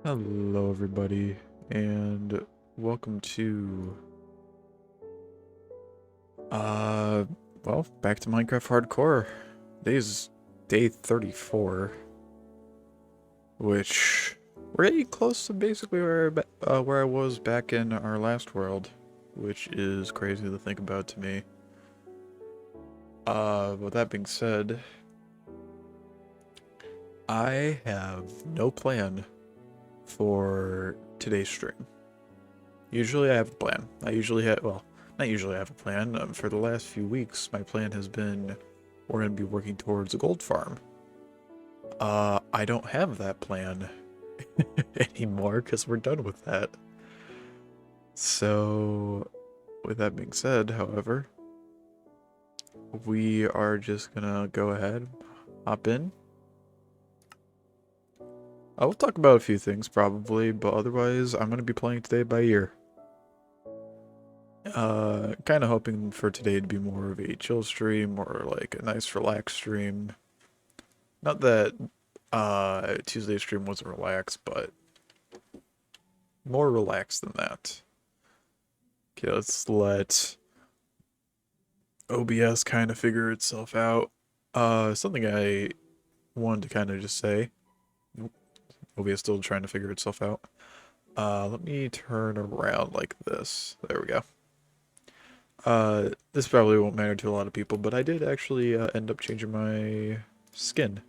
Hello, everybody, and welcome to, uh, back to Minecraft Hardcore. Today's day 34, which we're getting close to basically where I was back in our last world, which is crazy to think about to me. With that being said, I have no plan for today's stream. Usually I have a plan. Not usually I have a plan. For the last few weeks, my plan has been we're going to be working towards a gold farm. I don't have that plan anymore because we're done with that. So, with that being said, however, we are just gonna go ahead, hop in. I will talk about a few things probably, but otherwise, I'm gonna be playing today by ear. Kind of hoping for today to be more of a chill stream or like a nice relaxed stream. Not that Tuesday's stream wasn't relaxed, but more relaxed than that. Okay, let's let OBS kind of figure itself out. Something I wanted to kind of just say. OBS still trying to figure itself out. Let me turn around like this. There we go. This probably won't matter to a lot of people, but I did actually end up changing my skin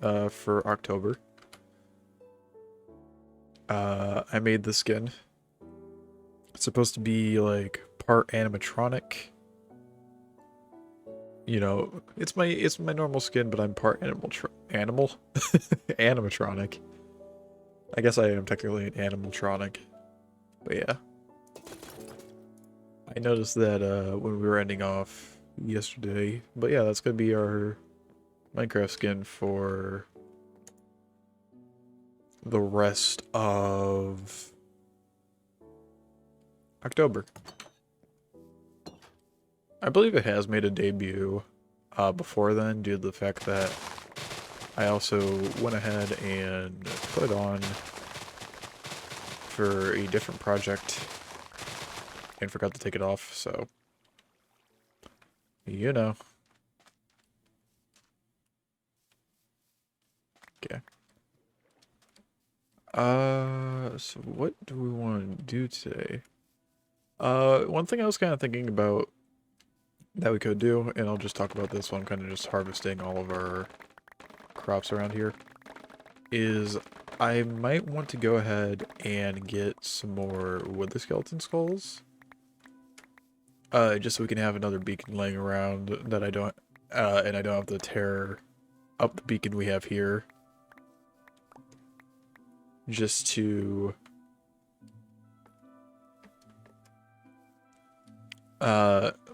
for October. I made the skin. It's supposed to be like part animatronic. You know, it's my normal skin, but I'm part animatronic. I guess I am technically an animatronic. But yeah. I noticed that when we were ending off yesterday. But yeah, that's gonna be our Minecraft skin for the rest of October. I believe it has made a debut before then, due to the fact that I also went ahead and put it on for a different project and forgot to take it off, so you know. Okay. So what do we want to do today? One thing I was kind of thinking about that we could do, and I'll just talk about this while I'm kind of just harvesting all of our crops around here, is I might want to go ahead and get some more wither skeleton skulls. Just so we can have another beacon laying around that I don't, and I don't have to tear up the beacon we have here. Just to,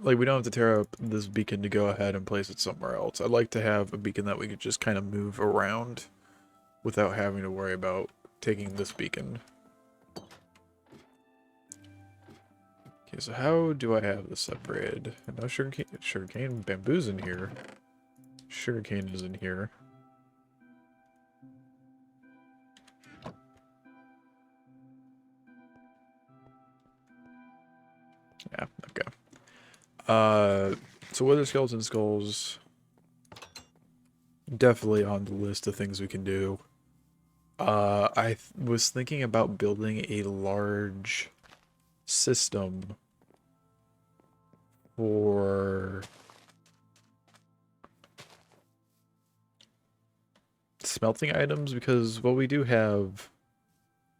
like we don't have to tear up this beacon to go ahead and place it somewhere else. I'd like to have a beacon that we could just kind of move around without having to worry about taking this beacon. Okay, so how do I have this separated? No sugarcane, bamboo's in here. Sugarcane is in here. Yeah, okay. So wither skeleton skulls, definitely on the list of things we can do. I was thinking about building a large system for smelting items, because what we do have,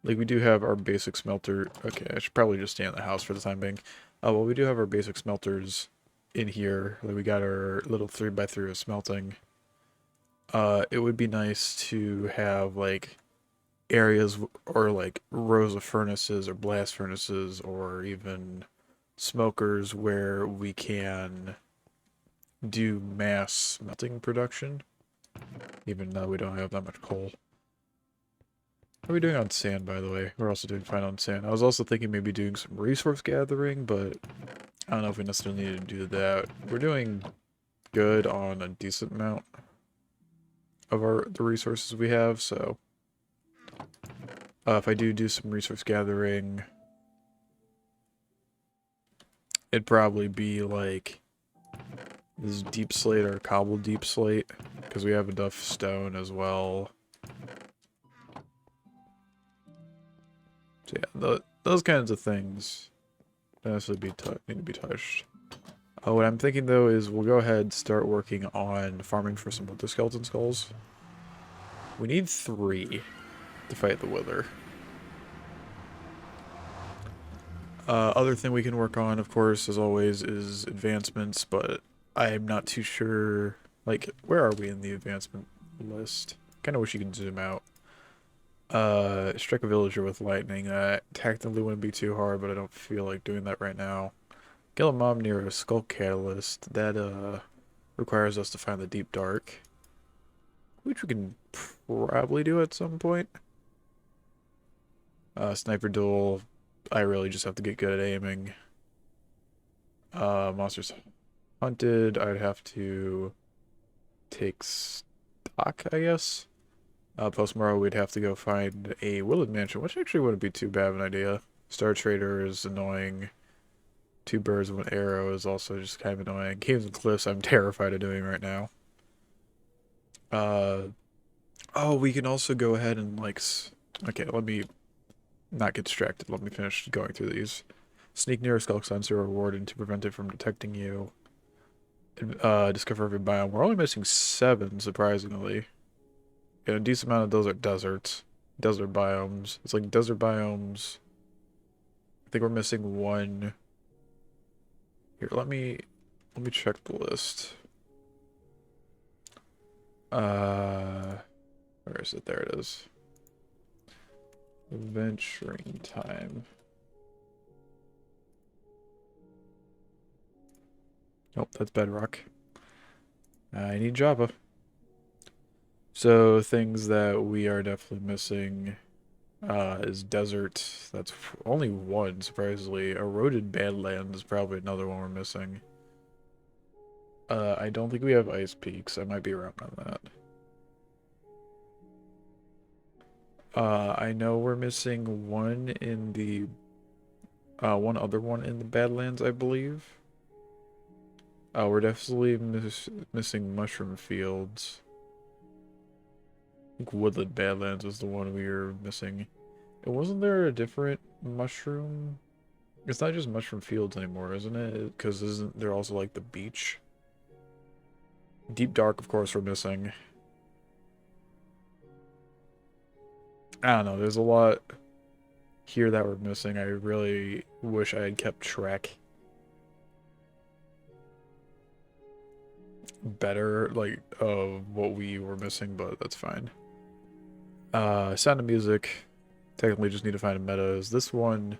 like we do have our basic smelter. Okay, I should probably just stay in the house for the time being. Well, we do have our basic smelters in here. Like we got our little 3x3 of smelting. It would be nice to have like areas or like rows of furnaces or blast furnaces or even smokers where we can do mass smelting production, even though we don't have that much coal. How are we doing on sand, by the way? We're also doing fine on sand. I was also thinking maybe doing some resource gathering, but I don't know if we necessarily need to do that. We're doing good on a decent amount of the resources we have, so If I do some resource gathering, it'd probably be like this deep slate or cobbled deep slate, because we have enough stone as well. So yeah, those kinds of things necessarily need to be touched. What I'm thinking though is we'll go ahead and start working on farming for some Wither Skeleton Skulls. We need 3 to fight the Wither. Other thing we can work on, of course, as always, is advancements, but I'm not too sure. Like, where are we in the advancement list? Kind of wish you could zoom out. Strike a villager with lightning. Technically wouldn't be too hard, but I don't feel like doing that right now. Kill a mob near a skull catalyst. That, requires us to find the deep dark, which we can probably do at some point. Sniper duel. I really just have to get good at aiming. Monsters hunted. I'd have to take stock, I guess. Post-morrow, we'd have to go find a Woodland Mansion, which actually wouldn't be too bad of an idea. Star Trader is annoying. 2 birds with an arrow is also just kind of annoying. Caves and Cliffs, I'm terrified of doing right now. Oh, we can also go ahead and, like... Okay, let me not get distracted. Let me finish going through these. Sneak near a skull sensor rewarded to prevent it from detecting you. Discover every biome. We're only missing 7, surprisingly. And a decent amount of those are deserts. Desert biomes. It's like desert biomes. I think we're missing 1. Here, let me check the list. Where is it? There it is. Adventuring time. Nope, that's Bedrock. I need Java. So things that we are definitely missing is desert. That's only 1, surprisingly. Eroded Badlands is probably another one we're missing. I don't think we have Ice Peaks. I might be wrong on that. I know we're missing 1 in the one other one in the Badlands, I believe. We're definitely missing Mushroom Fields. I think Woodland Badlands was the one we were missing. And wasn't there a different mushroom? It's not just Mushroom Fields anymore, isn't it? Because isn't there also like the beach? Deep Dark, of course, we're missing. I don't know, there's a lot here that we're missing. I really wish I had kept track better, like, of what we were missing, but that's fine. Sound of Music. Technically just need to find a meadows. This one,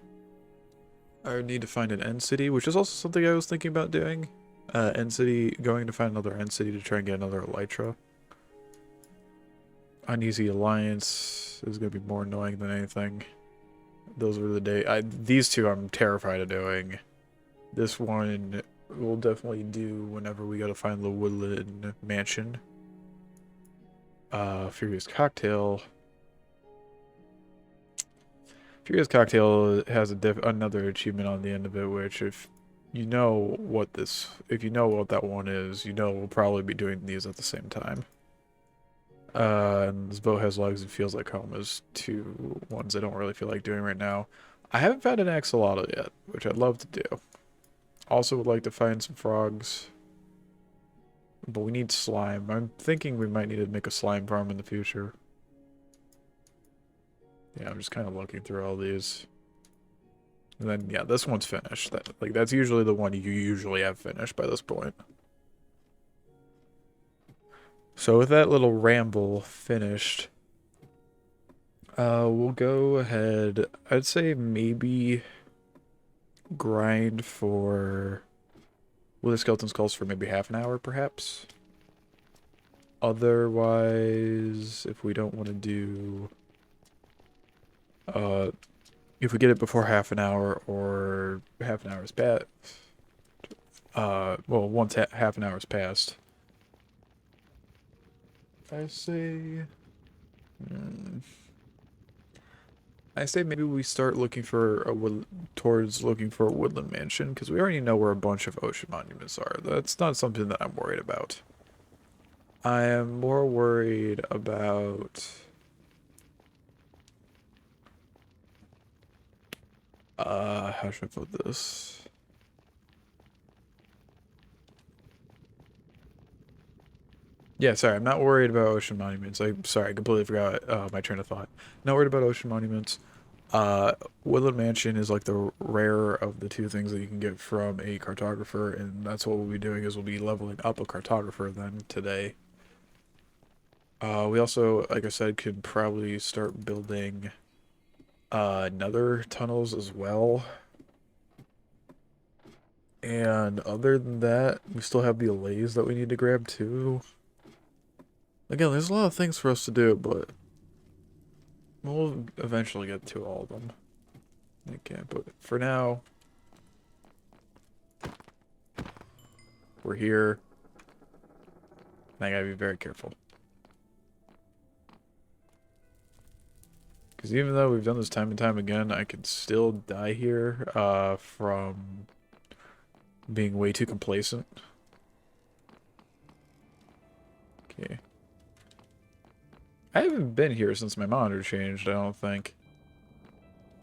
I need to find an End City, which is also something I was thinking about doing. End City, going to find another End City to try and get another Elytra. Uneasy Alliance is going to be more annoying than anything. Those were the day. These 2 I'm terrified of doing. This one we'll definitely do whenever we gotta find the Woodland Mansion. Furious Cocktail. Furious Cocktail has another achievement on the end of it, which if you know what that one is, you know we'll probably be doing these at the same time. And this boat has legs and feels like home is 2 ones I don't really feel like doing right now. I haven't found an axolotl yet, which I'd love to do. Also would like to find some frogs. But we need slime. I'm thinking we might need to make a slime farm in the future. Yeah, I'm just kind of looking through all these. And then, yeah, this one's finished. That's usually the one you usually have finished by this point. So with that little ramble finished, we'll go ahead. I'd say maybe grind for Wither Skeleton Skulls for maybe half an hour, perhaps. Otherwise, if we don't want to do... if we get it before half an hour or half an hour's passed... well, once half an hour's passed... I say... I say maybe we start looking for a looking for a woodland mansion, because we already know where a bunch of ocean monuments are. That's not something that I'm worried about. I am more worried about how should I put this? Yeah, sorry, I'm not worried about ocean monuments. I'm sorry, I completely forgot my train of thought. Not worried about ocean monuments. Woodland Mansion is like the rarer of the two things that you can get from a cartographer, and that's what we'll be doing is we'll be leveling up a cartographer then today. We also, like I said, could probably start building nether tunnels as well. And other than that, we still have the allays that we need to grab too. Again, there's a lot of things for us to do, but we'll eventually get to all of them. Okay, but for now, we're here. And I gotta be very careful. Because even though we've done this time and time again, I could still die here from being way too complacent. Okay. I haven't been here since my monitor changed, I don't think.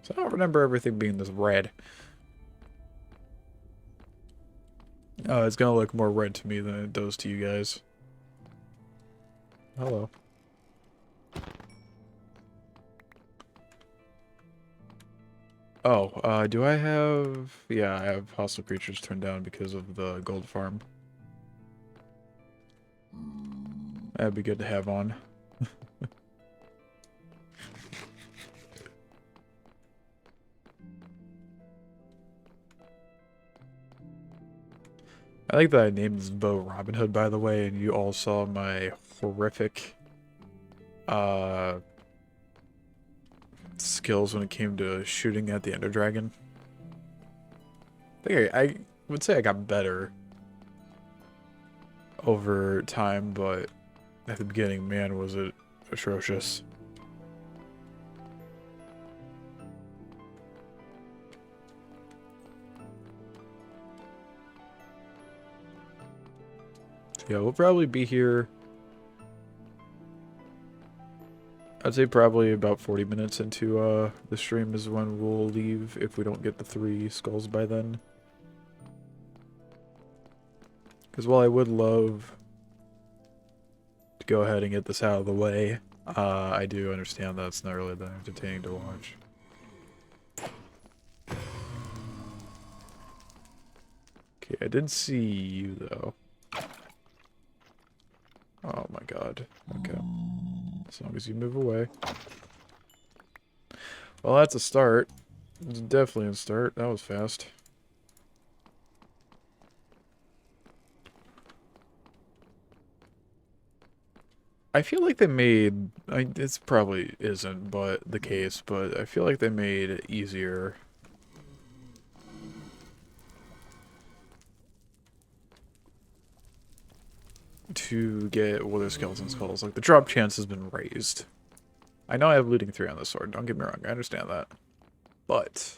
So I don't remember everything being this red. It's gonna look more red to me than it does to you guys. Hello. Oh, do I have... Yeah, I have hostile creatures turned down because of the gold farm. That'd be good to have on. I like that I named this bow Robin Hood, by the way, and you all saw my horrific skills when it came to shooting at the Ender Dragon. I think I would say I got better over time, but at the beginning, man, was it atrocious. Yeah, we'll probably be here. I'd say probably about 40 minutes into the stream is when we'll leave if we don't get the 3 skulls by then. Because while I would love to go ahead and get this out of the way, I do understand that it's not really that entertaining to watch. Okay, I did see you though. Oh my god. Okay. As long as you move away. Well, that's a start. It's definitely a start. That was fast. I feel like they made... It's probably isn't but the case, but I feel like they made it easier to get Wither Skeleton Skulls. Like, the drop chance has been raised. I know I have looting 3 on this sword, don't get me wrong, I understand that. But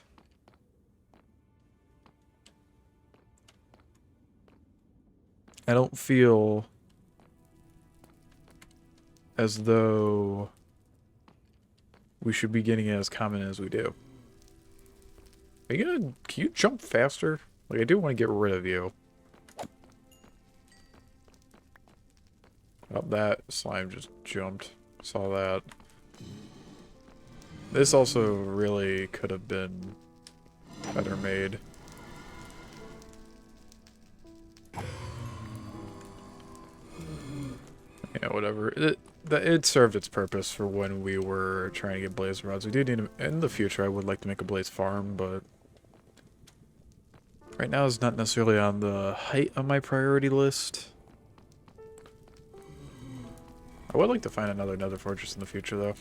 I don't feel as though we should be getting it as common as we do. Are you gonna... Can you jump faster? Like, I do want to get rid of you. Oh, that slime just jumped. Saw that. This also really could have been better made. Yeah, whatever. It served its purpose for when we were trying to get blaze rods. We do need to, in the future, I would like to make a blaze farm, but right now it's not necessarily on the height of my priority list. I would like to find another nether fortress in the future, though.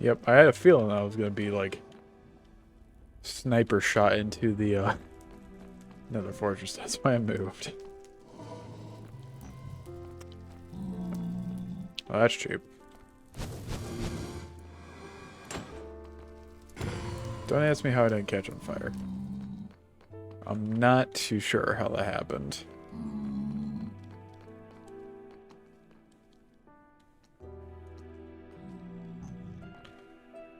Yep, I had a feeling I was gonna be like sniper shot into the Nether Fortress. That's why I moved. Oh, that's cheap. Don't ask me how I didn't catch on fire. I'm not too sure how that happened.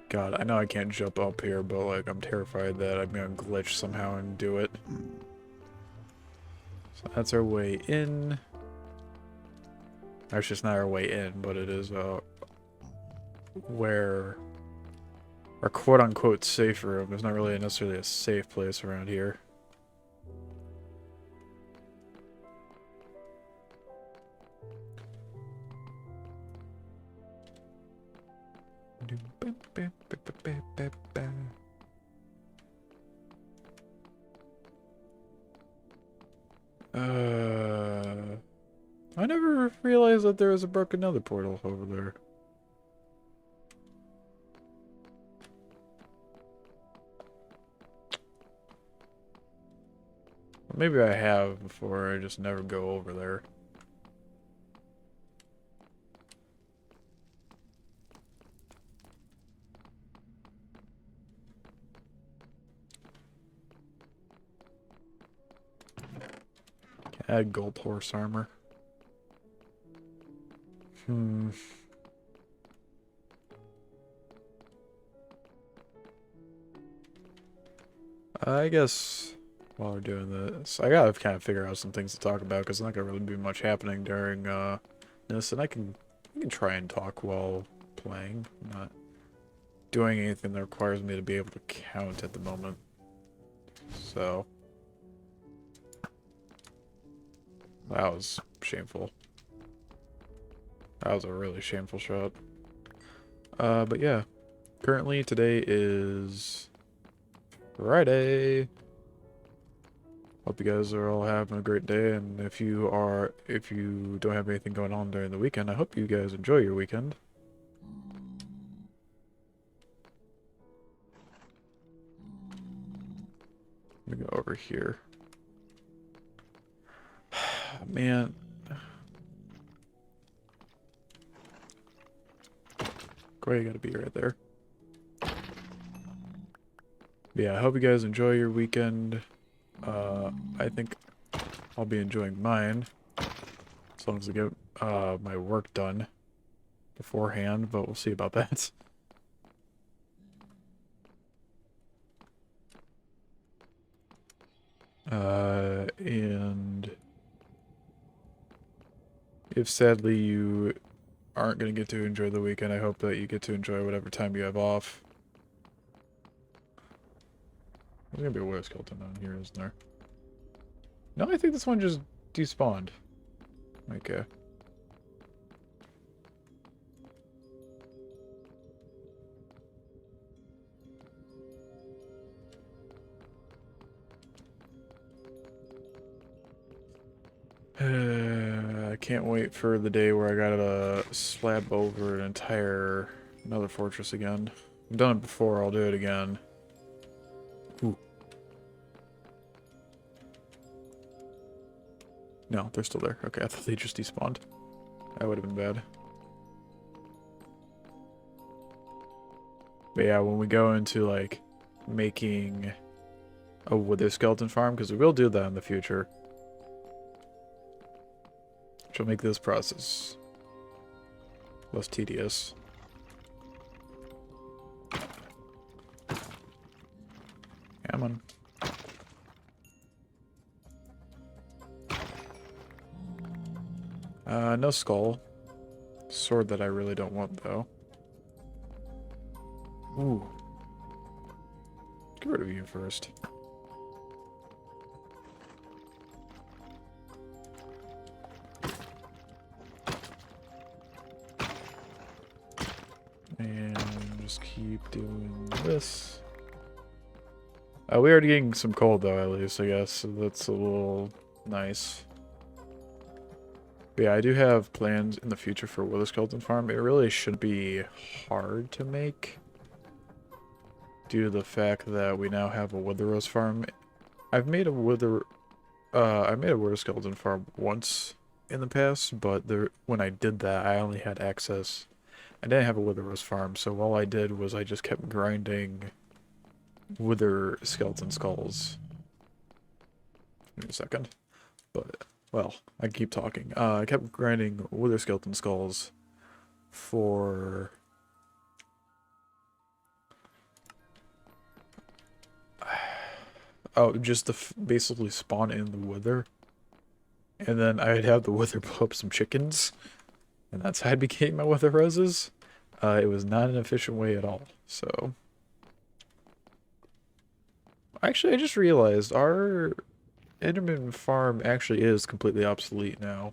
God, I know I can't jump up here, but like I'm terrified that I'm gonna glitch somehow and do it. So that's our way in. Actually, it's not our way in, but it is where our quote-unquote safe room is not really necessarily a safe place around here. I never realized that there was a broken nether portal over there. Maybe I have before, I just never go over there. Add gold horse armor. I guess while we're doing this, I gotta kind of figure out some things to talk about because there's not gonna really be much happening during this, and I can try and talk while playing. I'm not doing anything that requires me to be able to count at the moment. So that was shameful. That was a really shameful shot. But yeah, currently today is Friday. Hope you guys are all having a great day, and if you don't have anything going on during the weekend, I hope you guys enjoy your weekend. Let me go over here. Man. Corey, you gotta be right there. But yeah, I hope you guys enjoy your weekend. I think I'll be enjoying mine. As long as I get my work done beforehand, but we'll see about that. And if sadly you aren't going to get to enjoy the weekend, I hope that you get to enjoy whatever time you have off. There's going to be a whale skeleton down here, isn't there? No, I think this one just despawned. Okay. I can't wait for the day where I gotta slab over an entire Nether Fortress again. I've done it before, I'll do it again. Ooh. No, they're still there. Okay, I thought they just despawned. That would have been bad. But yeah, when we go into, like, making a wither skeleton farm, because we will do that in the future, which will make this process less tedious. Come on. No skull. Sword that I really don't want, though. Ooh. Get rid of you first. And just keep doing this. We are getting some cold, though, at least, I guess. So that's a little nice. But yeah, I do have plans in the future for Wither Skeleton Farm. It really should be hard to make due to the fact that we now have a Wither Rose farm. I've made a I made a Wither Skeleton Farm once in the past, but when I did that, I only had access. I didn't have a Wither Rose farm, so all I did was I just kept grinding Wither Skeleton Skulls. Give me a second. But, well, I keep talking. I kept grinding Wither Skeleton Skulls for... Oh, just to basically spawn in the Wither. And then I'd have the Wither blow up some chickens. And that's how I'd be getting my Wither Roses. It was not an efficient way at all, so... Actually, I just realized our Enderman farm actually is completely obsolete now,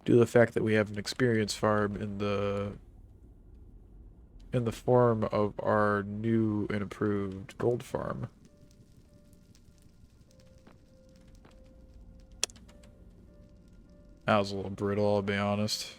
due to the fact that we have an experience farm in the form of our new and improved gold farm. That was a little brittle, I'll be honest.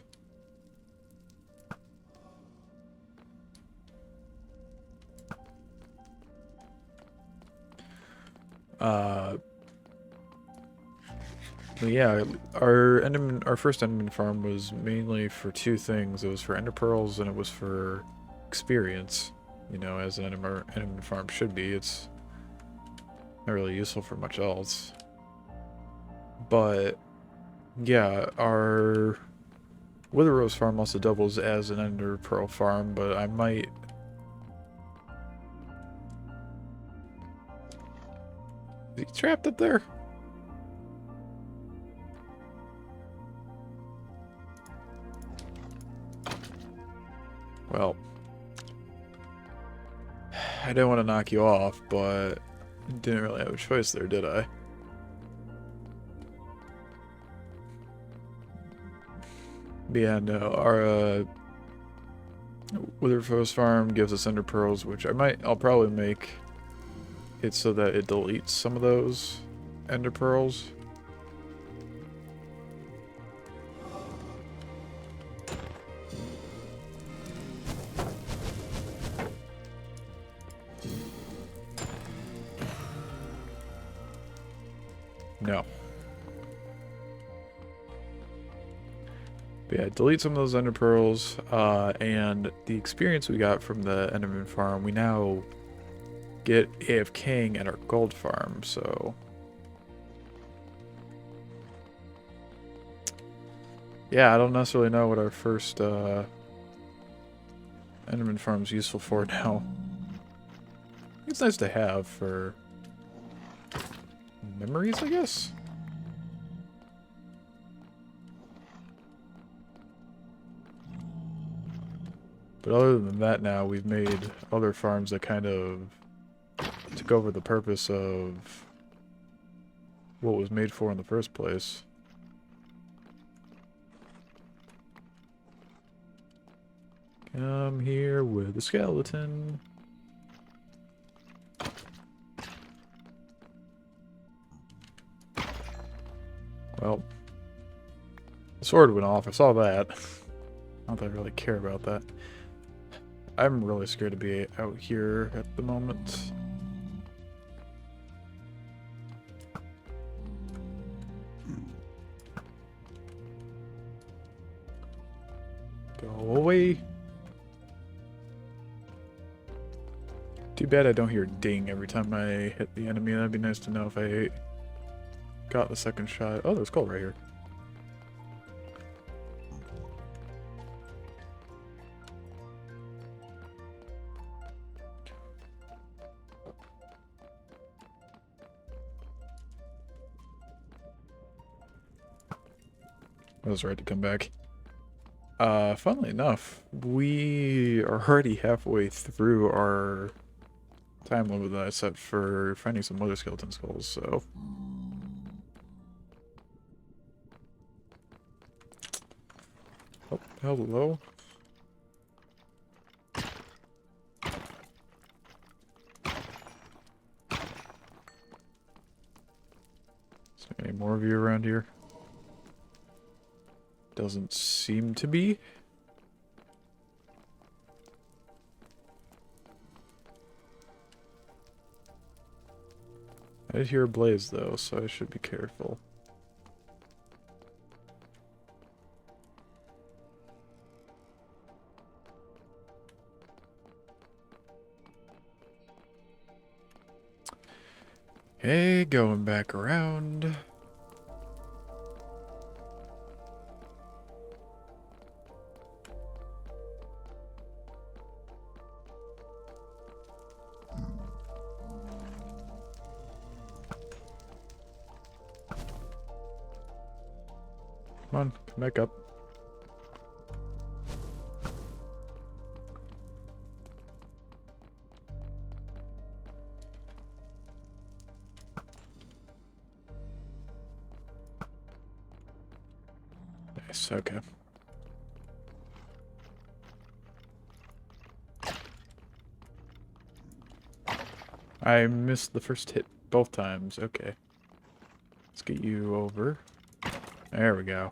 But yeah, our first Enderman farm was mainly for two things. It was for Ender Pearls and it was for experience. You know, as an Enderman farm should be. It's not really useful for much else. But yeah, our Wither Rose farm also doubles as an Ender Pearl farm, but I might... Is he trapped up there? Well, I didn't want to knock you off, but didn't really have a choice there, did I? But yeah, no, our Wither Rose farm gives us Ender Pearls, which I'll probably make it so that it deletes some of those Ender Pearls. No. But yeah, delete some of those Ender Pearls, and the experience we got from the Enderman farm, we now get AFKing at our gold farm, so... Yeah, I don't necessarily know what our first Enderman farm's useful for now. It's nice to have for memories, I guess? But other than that now, we've made other farms that kind of took over the purpose of what was made for in the first place. Come here with a skeleton. Well, the sword went off. I saw that. Not that I really care about that. I'm really scared to be out here at the moment. Go away. Too bad I don't hear ding every time I hit the enemy. That'd be nice to know if I got the second shot. Oh, there's gold right here. I was right to come back. Funnily enough, we are already halfway through our time limit that I set for finding some Wither Skeleton Skulls, so... Oh, hello. Is there any more of you around here? Doesn't seem to be. I did hear a blaze though, so I should be careful. Okay, going back around. Come on, come back up. Nice, okay. I missed the first hit both times. Okay. Let's get you over. There we go.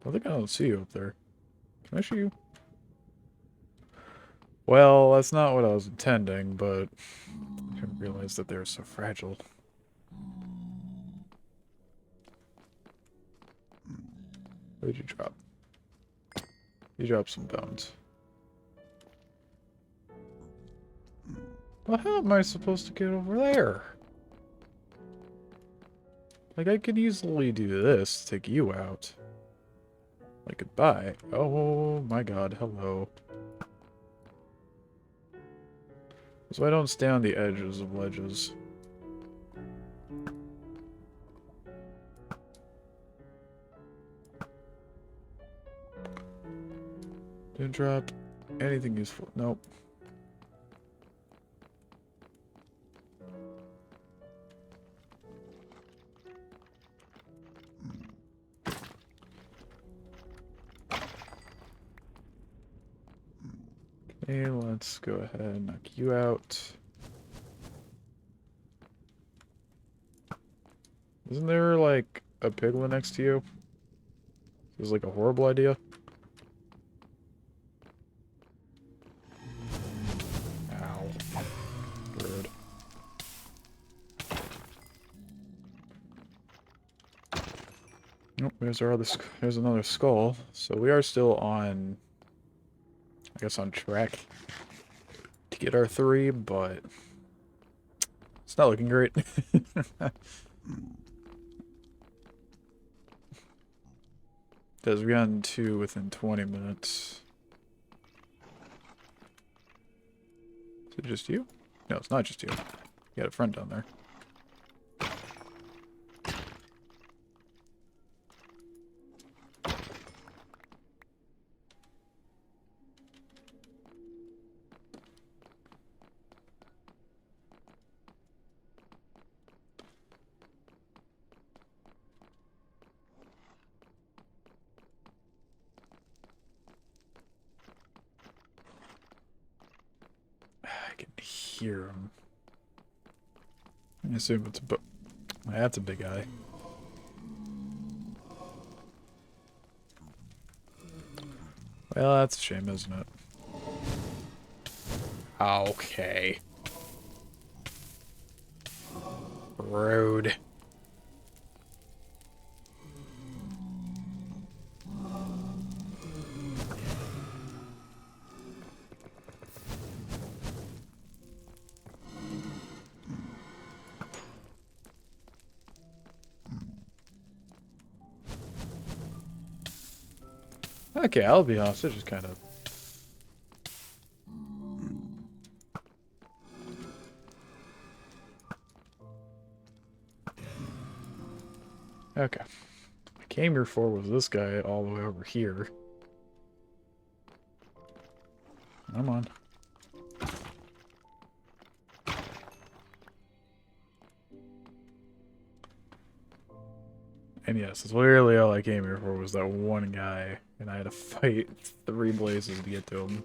I think I don't see you up there. Can I shoot you? Well, that's not what I was intending, but I didn't realize that they were so fragile. What did you drop? You dropped some bones. Well, how am I supposed to get over there? Like, I could easily do this to take you out. Like, goodbye. Oh my god, hello. So I don't stay on the edges of ledges. Didn't drop anything useful. Nope. Okay, let's go ahead and knock you out. Isn't there, like, a piglin next to you? This is like a horrible idea. Ow. Rude. Oh, there's another skull. So we are still on, I guess, on track to get our 3, but it's not looking great. Because we got 2 within 20 minutes. Is it just you? No, it's not just you. You got a friend down there. I can hear him. I assume it's a that's a big eye. Well, that's a shame, isn't it? Okay. Rude. Okay, I'll be honest, it's just kind of... Okay. I came here for was this guy all the way over here. Come on. And yes, that's literally all I came here for was that one guy. and I had to fight 3 blazes to get to him.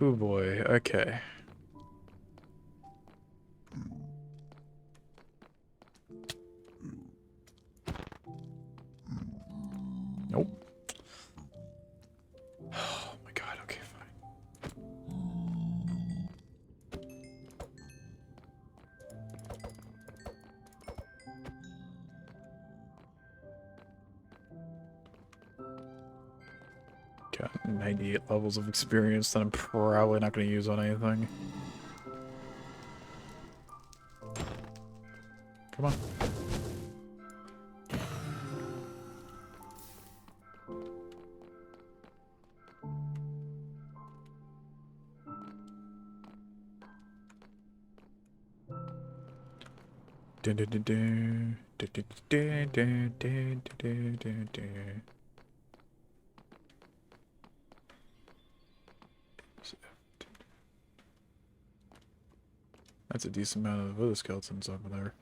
Oh boy, okay. Nope. Oh my god, okay, fine. Got 98 levels of experience that I'm probably not going to use on anything. Come on. That's a decent amount of other skeletons over there.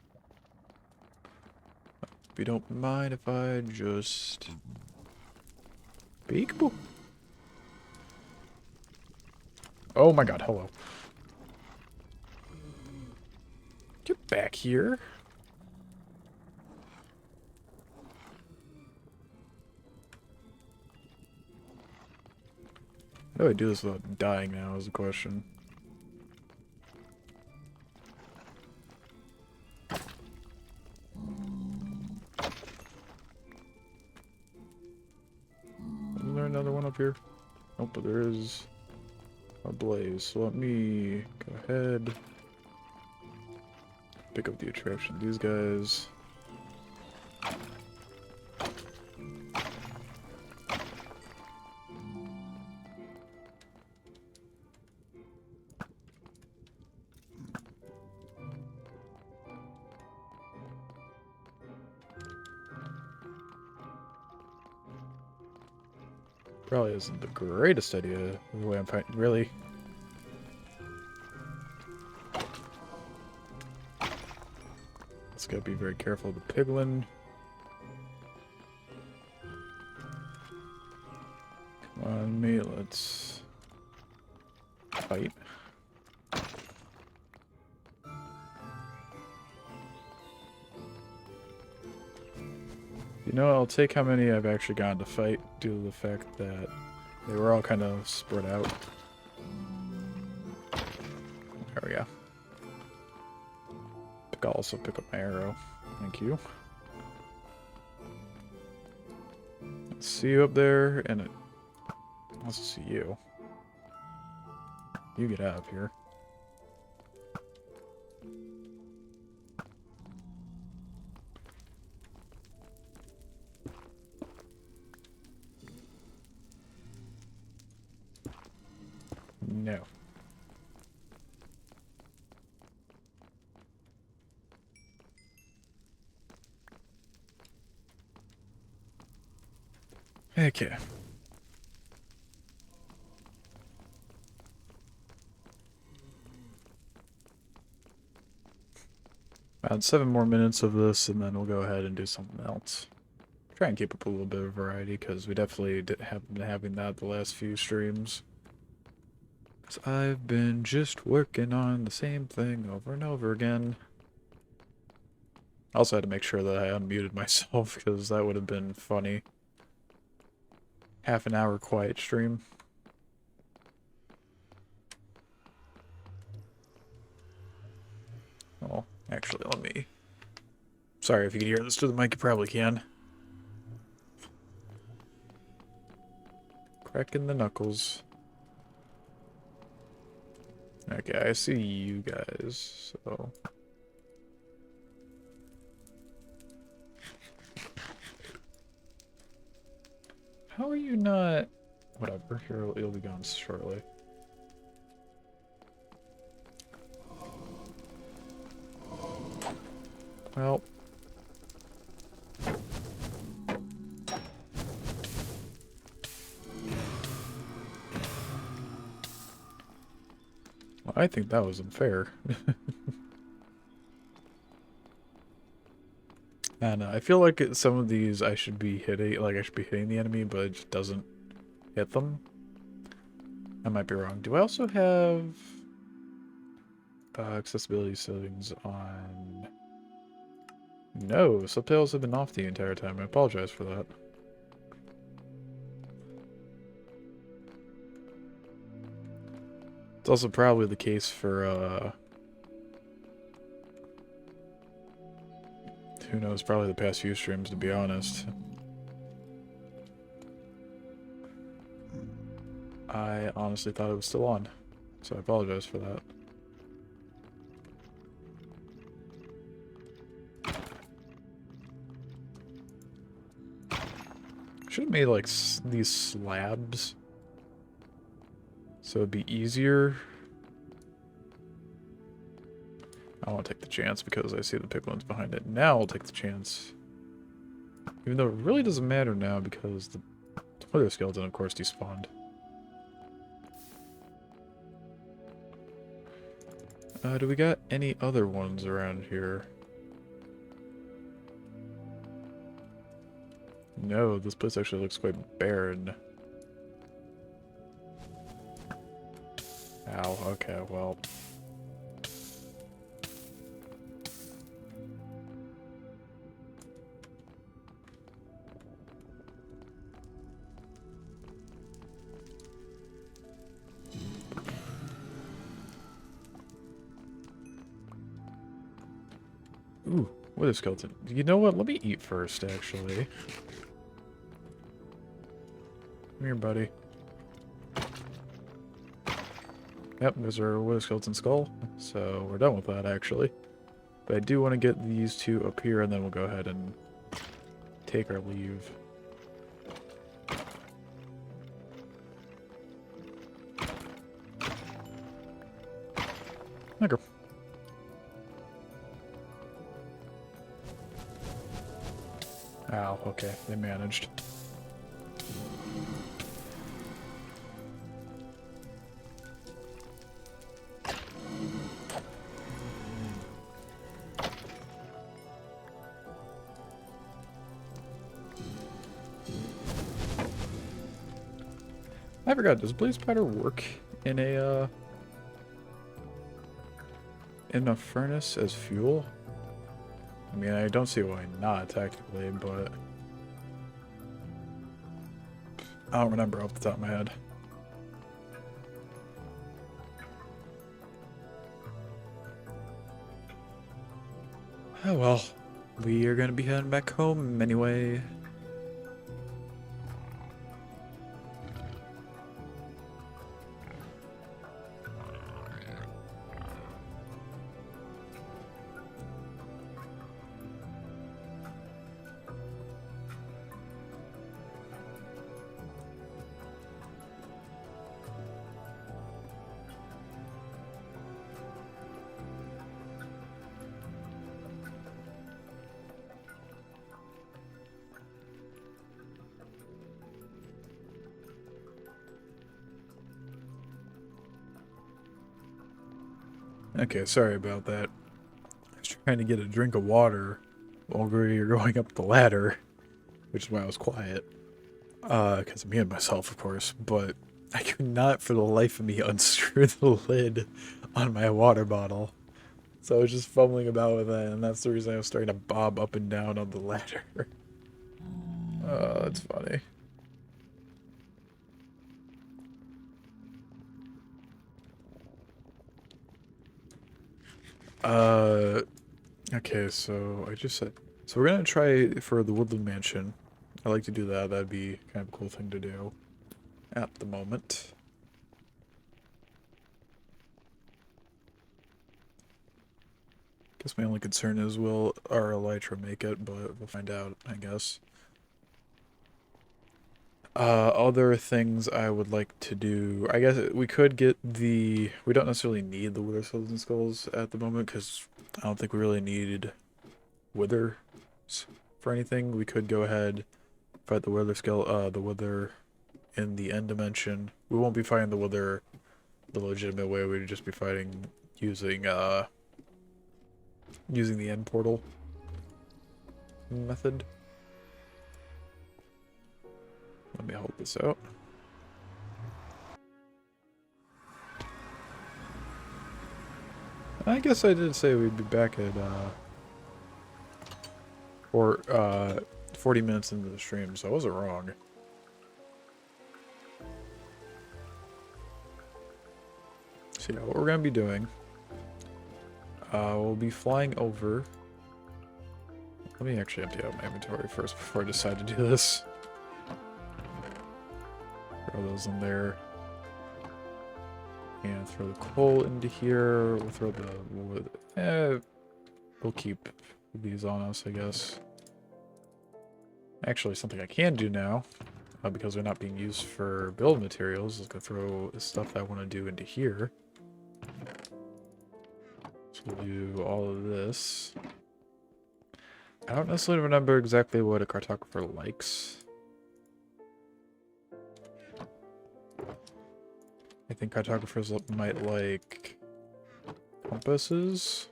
If you don't mind if I just... Peekaboo. Oh my god, hello. Get back here. How do I do this without dying now is the question. Isn't there another one up here? Nope, but there is a blaze. So let me go ahead. Pick up the attraction of these guys. Probably isn't the greatest idea the way I'm fighting. Really? Let's gotta be very careful of the piglin. Come on, mate, let's fight. You know, I'll take how many I've actually gotten to fight due to the fact that they were all kind of spread out. There we go. I'll also pick up my arrow. Thank you. Let's see you up there, and it... I'll also see you. You get out of here. No. Okay. About 7 more minutes of this, and then we'll go ahead and do something else. Try and keep up a little bit of variety, because we definitely have been having that the last few streams. Because I've been just working on the same thing over and over again. I also had to make sure that I unmuted myself, because that would have been funny. Half an hour quiet stream. Oh, actually, let me... Sorry if you can hear this through the mic, you probably can. Cracking the knuckles. Okay, I see you guys, so... How are you not... Whatever, you'll be gone shortly. Well... I think that was unfair. And I feel like some of these I should be hitting, like I should be hitting the enemy, but it just doesn't hit them. I might be wrong. Do I also have accessibility settings on? No, subtitles have been off the entire time. I apologize for that. It's also probably the case for, who knows, probably the past few streams, to be honest. I honestly thought it was still on, so I apologize for that. Should have made, like, these slabs so it'd be easier. I won't take the chance because I see the piglins behind it. Now I'll take the chance. Even though it really doesn't matter now because the wither skeleton, of course, despawned. Do we got any other ones around here? No, this place actually looks quite barren. Ow, okay, well. Ooh, wither skeleton. You know what? Let me eat first, actually. Come here, buddy. Yep, there's our wither skeleton skull. So we're done with that, actually. But I do want to get these two up here, and then we'll go ahead and take our leave. Okay. Ow, okay, they managed. I forgot, does blaze powder work in a furnace as fuel? I mean, I don't see why not, technically, but I don't remember off the top of my head. Oh well, we are gonna be heading back home anyway. Okay, sorry about that. I was trying to get a drink of water while we were going up the ladder, which is why I was quiet. Because of me and myself, of course, but I could not for the life of me unscrew the lid on my water bottle. So I was just fumbling about with that, and that's the reason I was starting to bob up and down on the ladder. That's funny. Okay, so I just said... So we're gonna try for the Woodland Mansion. I like to do that, that'd be kind of a cool thing to do at the moment. Guess my only concern is will our Elytra make it, but we'll find out, I guess. Other things I would like to do, I guess we could get the, we don't necessarily need the Wither Skeleton Skulls at the moment, because I don't think we really need Withers for anything. We could go ahead, fight the the Wither in the end dimension. We won't be fighting the Wither the legitimate way, we'd just be fighting using the end portal. method. Let me hold this out. I guess I did say we'd be back at 40 minutes into the stream, so I wasn't wrong. So yeah, what we're gonna be doing, we'll be flying over. Let me actually empty out my inventory first before I decide to do this. Throw those in there. And throw the coal into here. We'll throw the wood. We'll keep these on us, I guess. Actually, something I can do now, because they're not being used for build materials, is going to throw the stuff I want to do into here. So we'll do all of this. I don't necessarily remember exactly what a cartographer likes. I think cartographers might like compasses.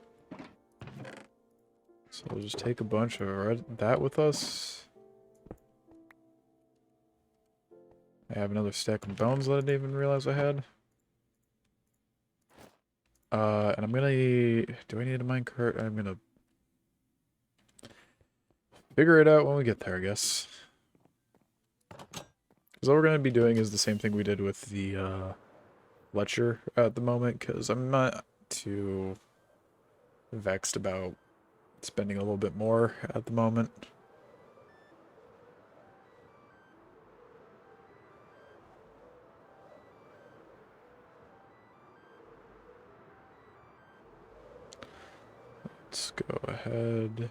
So we'll just take a bunch of that with us. I have another stack of bones that I didn't even realize I had. And I'm gonna... Do I need a minecart? I'm gonna figure it out when we get there, I guess. Because all we're gonna be doing is the same thing we did with the, Fletcher at the moment, because I'm not too vexed about spending a little bit more at the moment. Let's go ahead.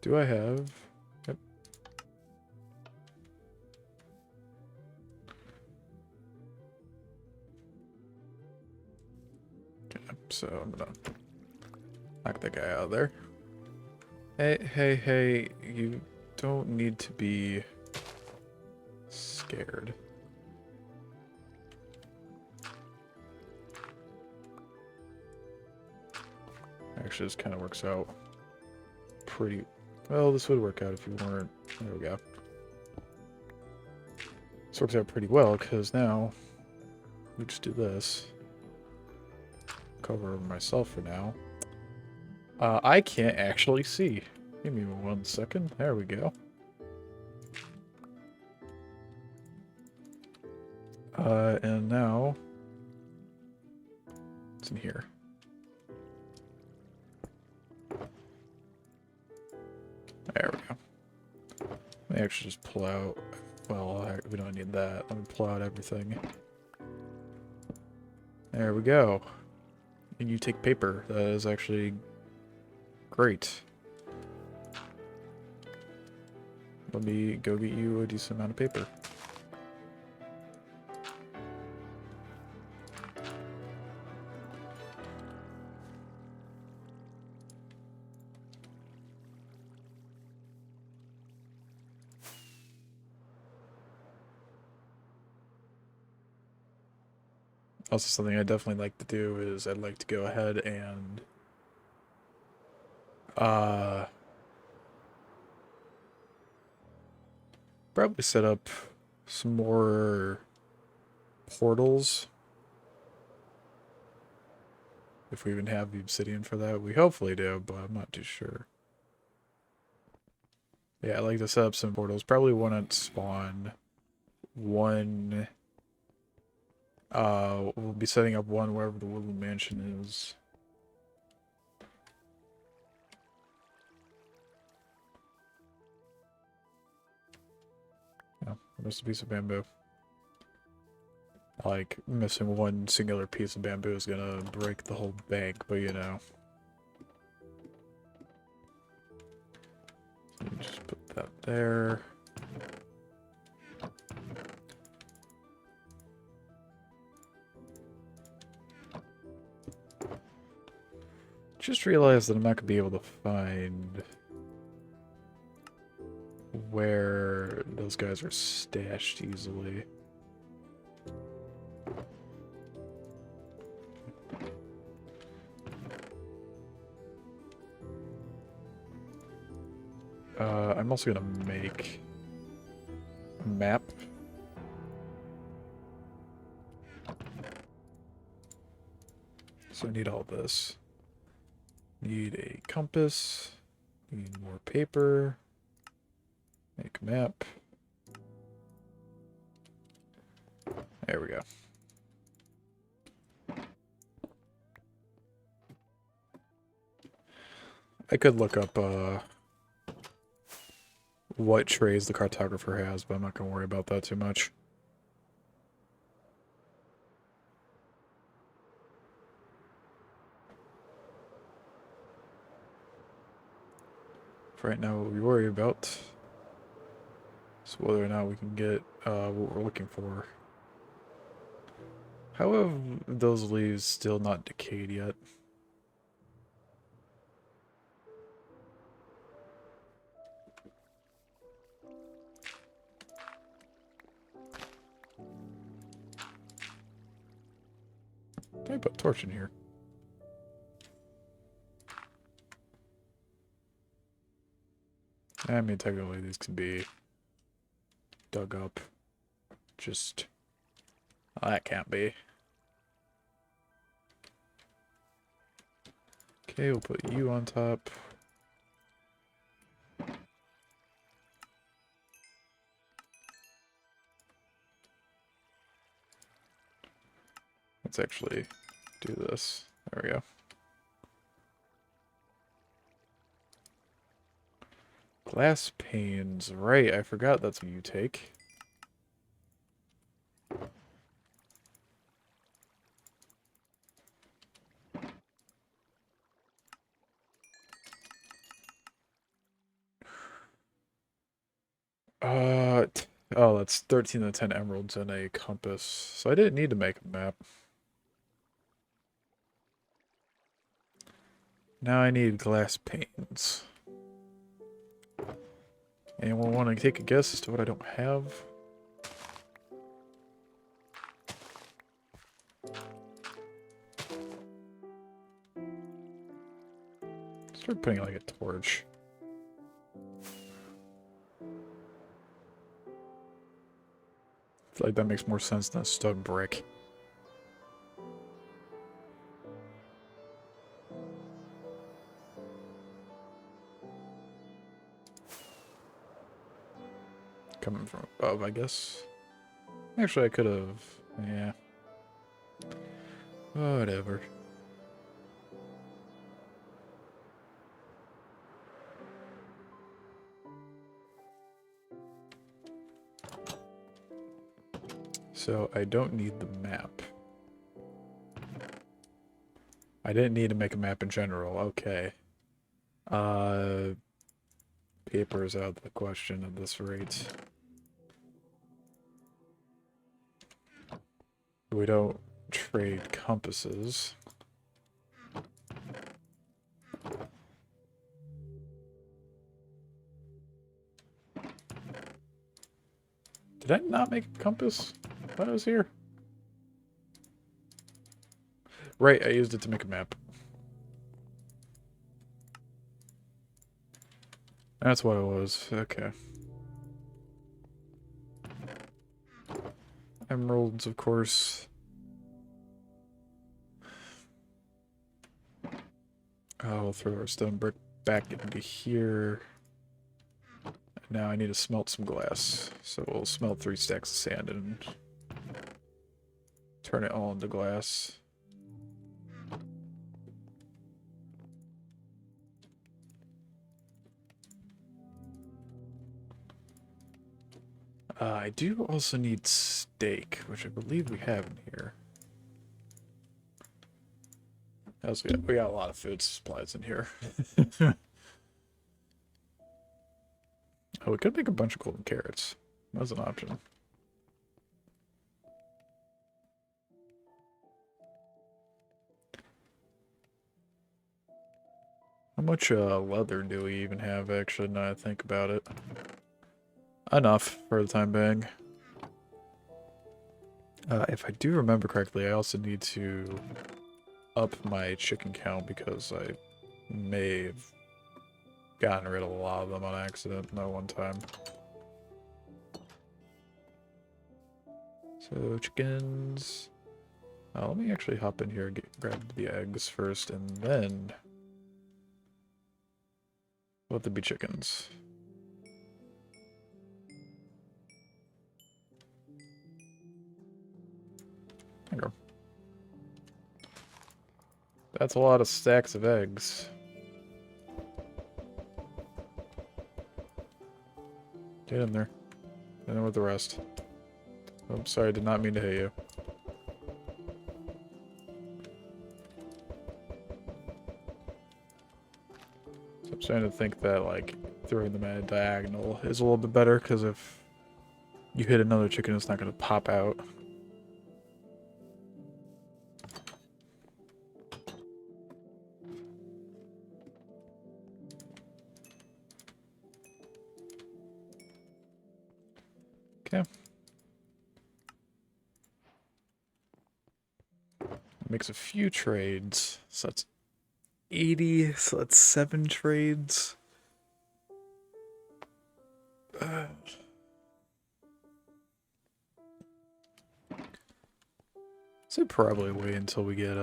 Do I have... Yep. Okay, so I'm gonna knock that guy out of there. Hey, you don't need to be scared. Actually, this kind of works out pretty well. This would work out if you weren't. There we go. This works out pretty well because now we just do this. Cover myself for now. I can't actually see. Give me 1 second. There we go. And now it's in here. There we go. Let me actually just pull out. Well, we don't need that. Let me pull out everything. There we go. And you take paper. That is actually great. Let me go get you a decent amount of paper. Also, something I definitely like to do is I'd like to go ahead and probably set up some more portals. If we even have the obsidian for that. We hopefully do, but I'm not too sure. Yeah, I'd like to set up some portals. Probably one at spawn. One... we'll be setting up one wherever the Woodland Mansion is. Yeah, there's a piece of bamboo. Like, missing one singular piece of bamboo is gonna break the whole bank, but you know. Let me just put that there. Just realized that I'm not gonna be able to find where those guys are stashed easily. I'm also gonna make a map. So I need all this. Need a compass. Need more paper. Make a map. There we go. I could look up what trays the cartographer has, but I'm not going to worry about that too much. For right now, what we worry about is whether or not we can get what we're looking for. How have those leaves still not decayed yet? Can I put a torch in here? I mean, technically these can be dug up. Just... oh, that can't be. Okay, we'll put you on top. Let's actually do this. There we go. Glass panes. Right, I forgot that's what you take. Oh, that's 13 to 10 emeralds and a compass. So I didn't need to make a map. Now I need glass panes. Anyone want to take a guess as to what I don't have? Start putting like a torch. I feel like that makes more sense than a stone brick. Coming from above, I guess. Actually, I could have... yeah. Whatever. So, I don't need the map. I didn't need to make a map in general. Okay. Paper is out of the question at this rate. We don't trade compasses. Did I not make a compass when I was here? Right, I used it to make a map. That's what it was. Okay. Emeralds, of course. Oh, we'll throw our stone brick back into here. Now I need to smelt some glass. So we'll smelt 3 stacks of sand and turn it all into glass. I do also need steak, which I believe we have in here. We got a lot of food supplies in here. Oh, we could make a bunch of golden carrots. That's an option. How much leather do we even have, actually, now I think about it? Enough for the time being. If I do remember correctly, I also need to up my chicken count because I may have gotten rid of a lot of them on accident that one time. So chickens. Let me actually hop in here and grab the eggs first, and then let there be chickens. There you go. That's a lot of stacks of eggs. Get in there. And then with the rest. Oh, sorry, I did not mean to hit you. So I'm starting to think that, like, throwing them at a diagonal is a little bit better, because if you hit another chicken, it's not going to pop out. Okay. Makes a few trades. So that's 80, so that's 7 trades. So probably wait until we get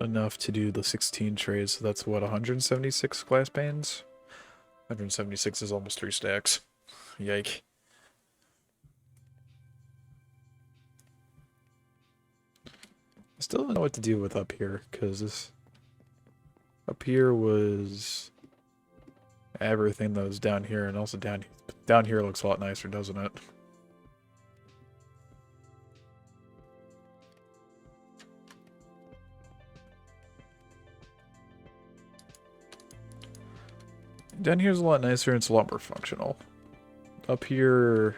enough to do the 16 trades. So that's what, 176 glass panes? 176 is almost 3 stacks. Yike. I still don't know what to do with up here, because this up here was everything that was down here, and also down here looks a lot nicer, doesn't it? Down here's a lot nicer and it's a lot more functional. Up here,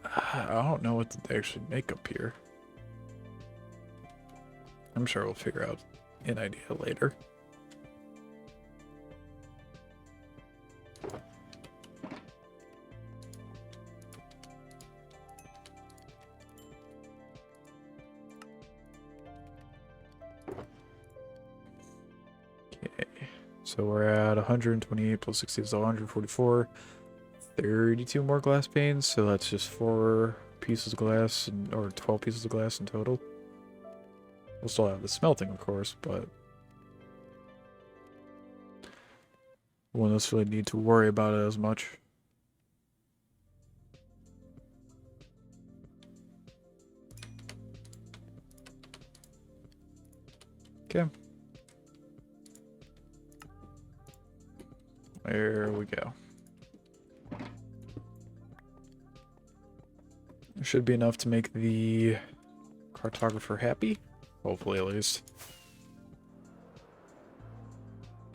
I don't know what to actually make up here. I'm sure we'll figure out an idea later. Okay, so we're at 128 plus 60 is 144. 32 more glass panes, so that's just 4 pieces of glass, or 12 pieces of glass in total. We'll still have the smelting, of course, but we won't necessarily need to worry about it as much. Okay. There we go. There should be enough to make the cartographer happy. Hopefully, at least.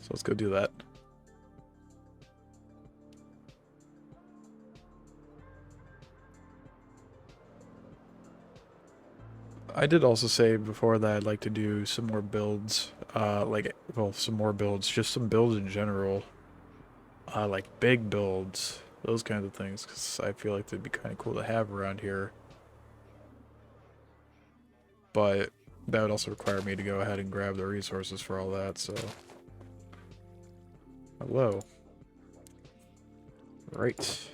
So let's go do that. I did also say before that I'd like to do some more builds. Some more builds. Just some builds in general. Like big builds. Those kinds of things. Because I feel like they'd be kind of cool to have around here. But that would also require me to go ahead and grab the resources for all that, so... Hello. Right.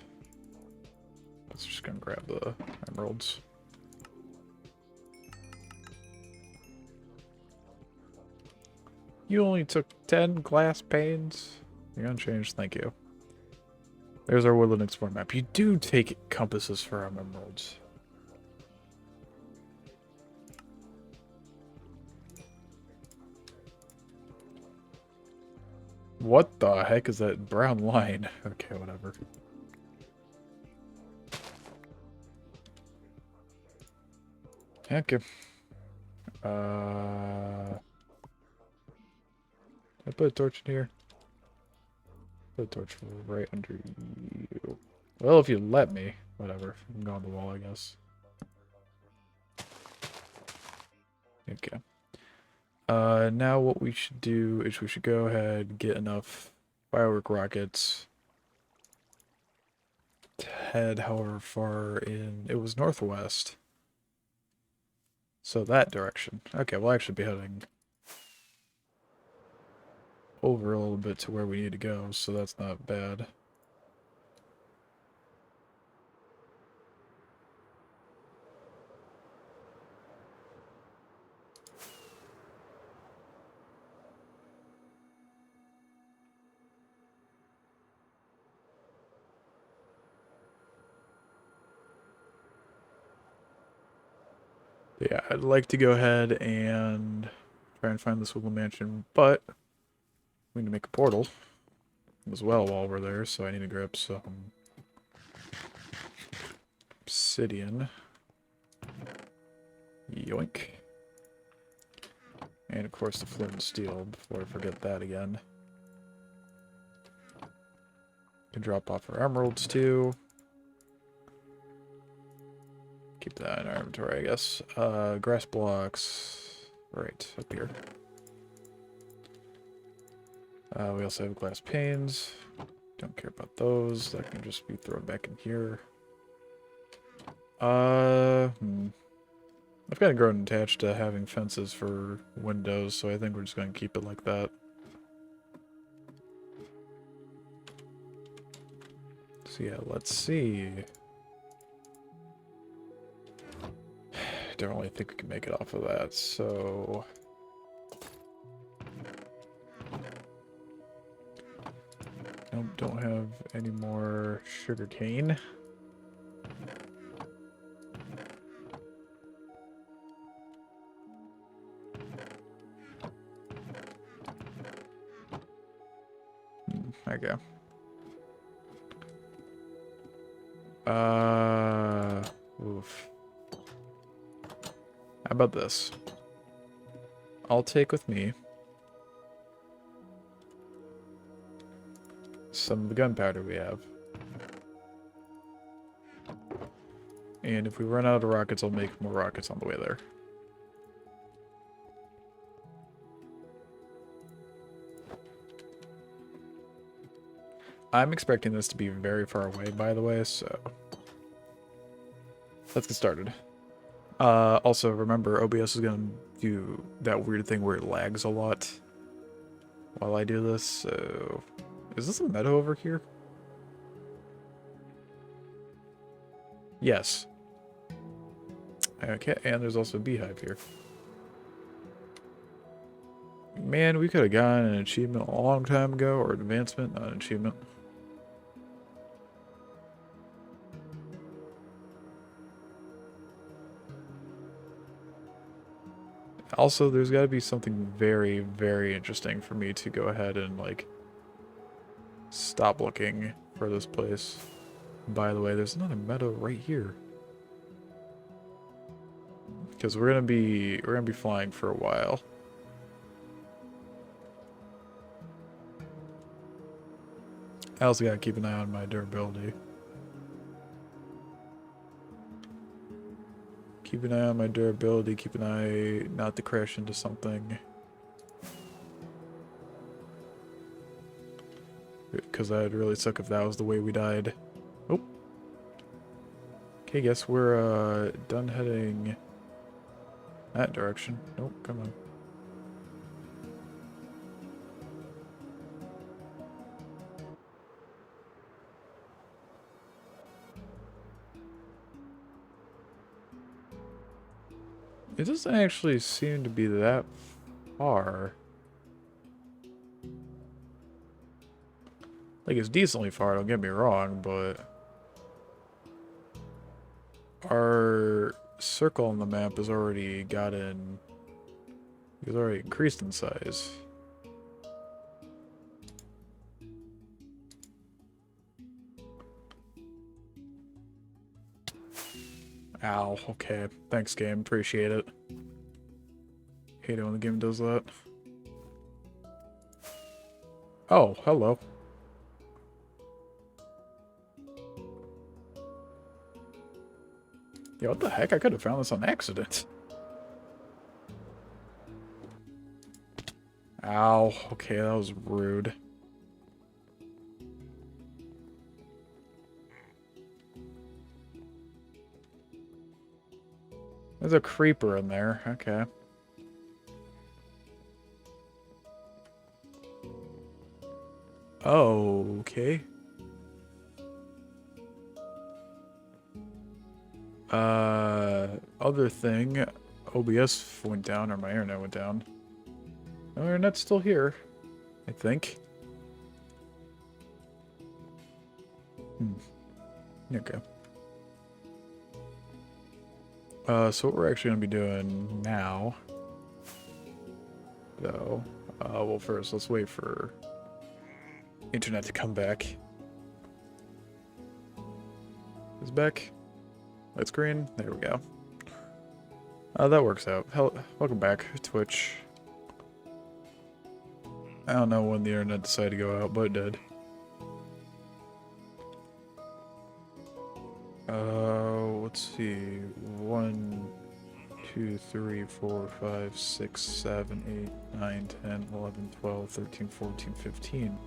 Let's just gonna grab the emeralds. You only took 10 glass panes? You're unchanged, thank you. There's our Woodland Explorer map. You do take compasses for our emeralds. What the heck is that brown line? Okay, whatever. Okay. I put a torch in here. Put a torch right under you. Well, if you let me. Whatever. I'm going on the wall, I guess. Okay. Now what we should do is we should go ahead and get enough firework rockets to head however far in... It was northwest. So that direction. Okay, we'll actually be heading... over a little bit to where we need to go, so that's not bad. Yeah, I'd like to go ahead and try and find this little mansion, but we need to make a portal as well while we're there, so I need to grab some obsidian. Yoink. And of course the flint and steel before I forget that again. Can drop off our emeralds too. Keep that in our inventory, I guess. Grass blocks. Right, up here. We also have glass panes. Don't care about those. That can just be thrown back in here. I've kind of grown attached to having fences for windows, so I think we're just going to keep it like that. So yeah, let's see. Don't really think we can make it off of that, so... Nope, don't have any more sugar cane. Okay. Oof. How about this? I'll take with me some of the gunpowder we have. And if we run out of rockets, I'll make more rockets on the way there. I'm expecting this to be very far away, by the way, so... Let's get started. Also, remember, OBS is going to do that weird thing where it lags a lot while I do this, so... Is this a meadow over here? Yes. Okay, and there's also a beehive here. Man, we could have gotten an achievement a long time ago, or advancement, not an achievement. Also, there's got to be something very, very interesting for me to go ahead and, like, stop looking for this place. By the way, there's another meadow right here. Because we're gonna be flying for a while. I also gotta keep an eye on my durability. Keep an eye on my durability, keep an eye not to crash into something. Because that'd really suck if that was the way we died. Oh. Okay, guess we're done heading that direction. Nope, come on. It doesn't actually seem to be that far. Like, it's decently far, don't get me wrong, but... Our circle on the map has already gotten... It's already increased in size. Ow, okay. Thanks, game. Appreciate it. Hate it when the game does that. Oh, hello. Yeah, what the heck? I could have found this on accident. Ow, okay, that was rude. There's a creeper in there, okay. Oh, okay. Other thing, OBS went down, or my internet went down. My internet's still here, I think. Okay. So what we're actually gonna be doing now, though, well, first let's wait for internet to come back. Is back? Light screen. There we go. That works out. Welcome back, Twitch. I don't know when the internet decided to go out, but it did. Let's see. 1, 2, 3, 4, 5, 6, 7, 8, 9, 10, 11, 12, 13, 14, 15.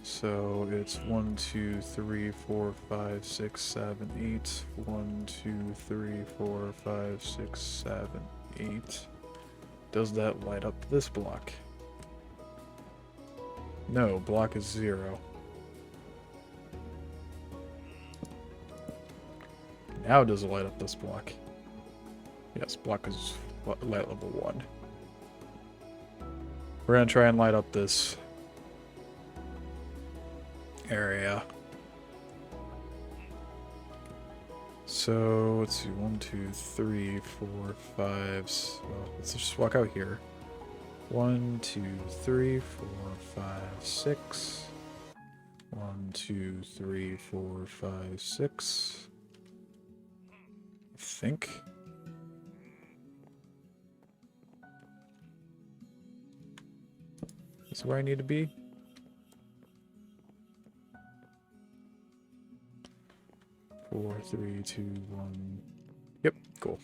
So it's 1, 2, 3, 4, 5, 6, 7, 8. 1, 2, 3, 4, 5, 6, 7, 8. Does that light up this block? No, block is 0. Now does it light up this block? Yes, block is light level 1. We're gonna try and light up this area. So let's see, 1, 2, 3, 4, 5. Well, let's just walk out here. 1, 2, 3, 4, 5, 6. 1, 2, 3, 4, 5, 6. I think. This is where I need to be. Four, three, two, one. Yep, cool.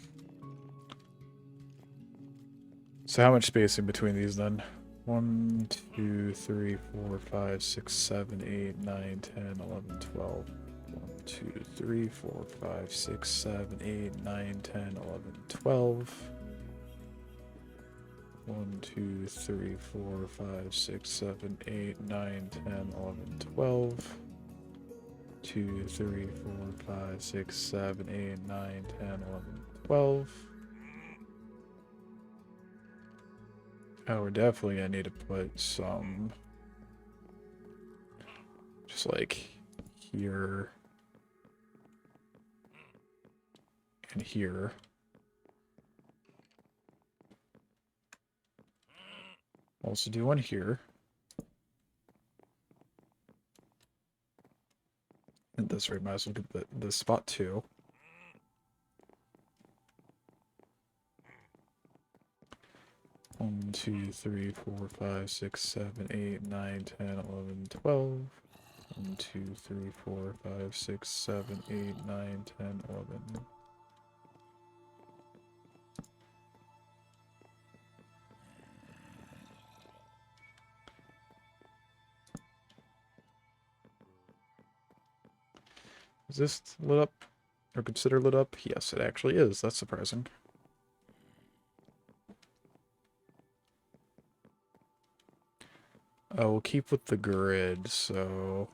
So how much space in between these then? 1, 2, 3, 4, 5, 6, 7, 8, 9, 10, 11, 12. 1, 2, 3, 4, 5, 6, 7, 8, 9, 10, 11, 12. 1, 2, 3, 4, 5, 6, 7, 8, 9, 10, 11, 12. 2, 3, 4, 5, 6, 7, 8, 9, 10, 11, 12. Oh, we're definitely gonna need to put some, just like here and here. Also do one here. And this right, might as well get the spot too. One, 2, 3, 4, 5, 6, 7, 8, 9, 10, 11, 12. 1, 2, 3, 4, 5, 6, 7, 8, 9, 10, 11. Is this lit up? Or considered lit up? Yes, it actually is. That's surprising. Oh, we'll keep with the grid, so...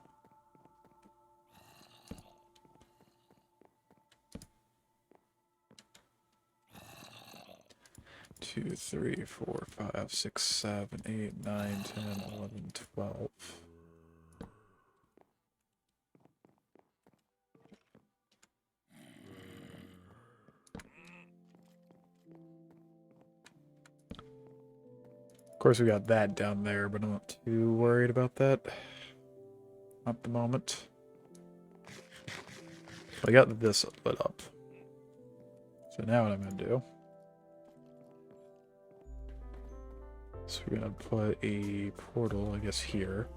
2, 3, 4, 5, 6, 7, 8, 9, 10, 11, 12. Of course, we got that down there, but I'm not too worried about that. Not at the moment. I got this lit up. So now what I'm going to do... So we're going to put a portal, I guess, here.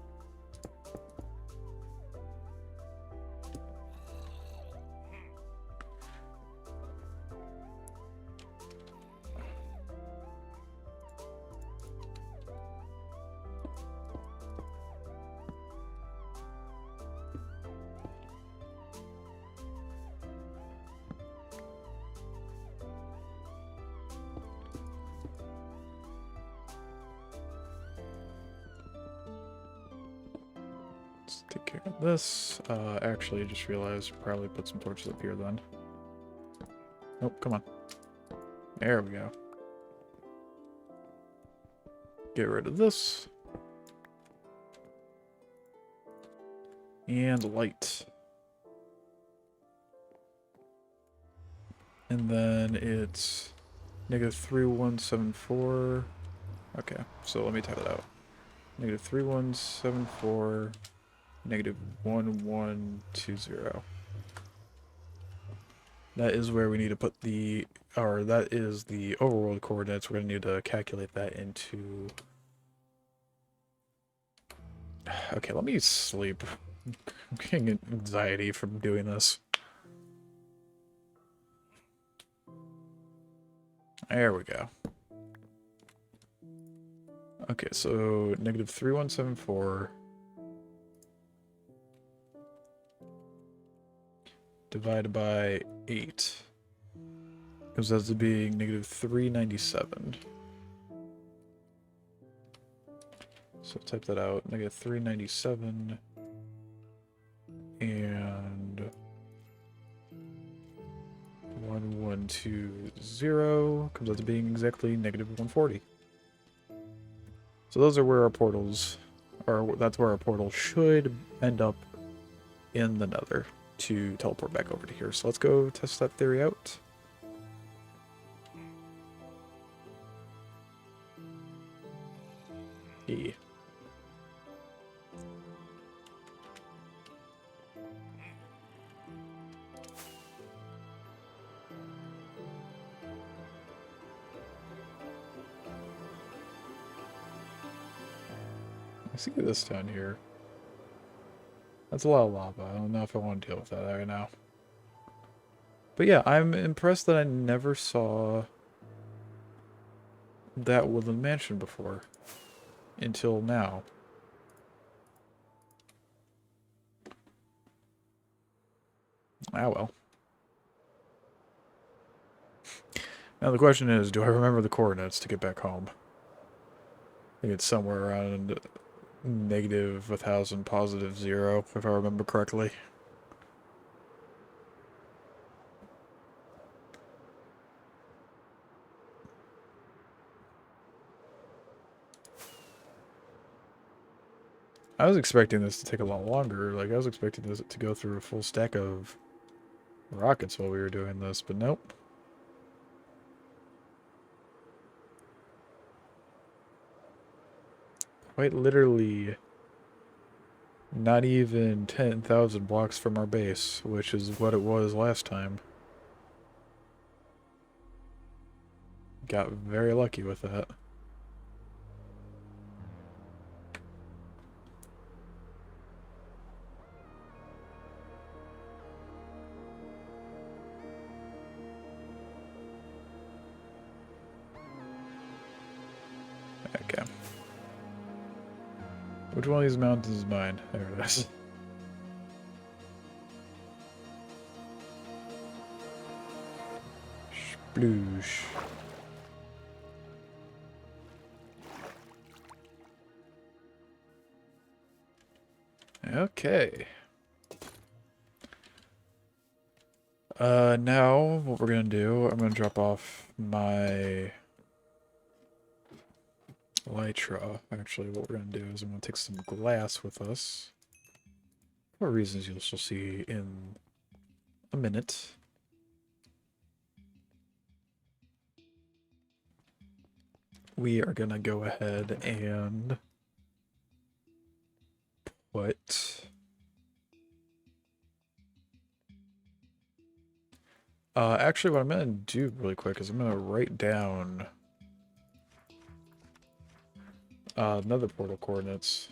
Let's take care of this. Actually, just realized probably put some torches up here then. Oh, come on. There we go. Get rid of this. And light. And then it's -3174. Okay, so let me type it out. -3174, -1120. That is where we need to put the, or that is the overworld coordinates. We're going to need to calculate that into... Okay, let me sleep. I'm getting anxiety from doing this. There we go. Okay, so -3174 divided by 8 comes out to being -397. So type that out, -397 and 1120 comes out to being exactly -140. So those are where our portals, or that's where our portal should end up in the Nether to teleport back over to here. So let's go test that theory out. Yeah. I see this down here. That's a lot of lava. I don't know if I want to deal with that right now. But yeah, I'm impressed that I never saw that woodland mansion before. Until now. Ah well. Now the question is, do I remember the coordinates to get back home? I think it's somewhere around -1000, +0, if I remember correctly. I was expecting this to take a lot longer. Like, I was expecting this to go through a full stack of rockets while we were doing this, but nope. Quite literally not even 10,000 blocks from our base, which is what it was last time. Got very lucky with that. Okay. Which one of these mountains is mine? There it is. Sploosh. Okay. Now what we're gonna do, I'm gonna drop off my Elytra. Actually, what we're gonna do is I'm gonna take some glass with us. For reasons you'll see in a minute. We are gonna go ahead and put actually what I'm gonna do really quick is I'm gonna write down another portal coordinates.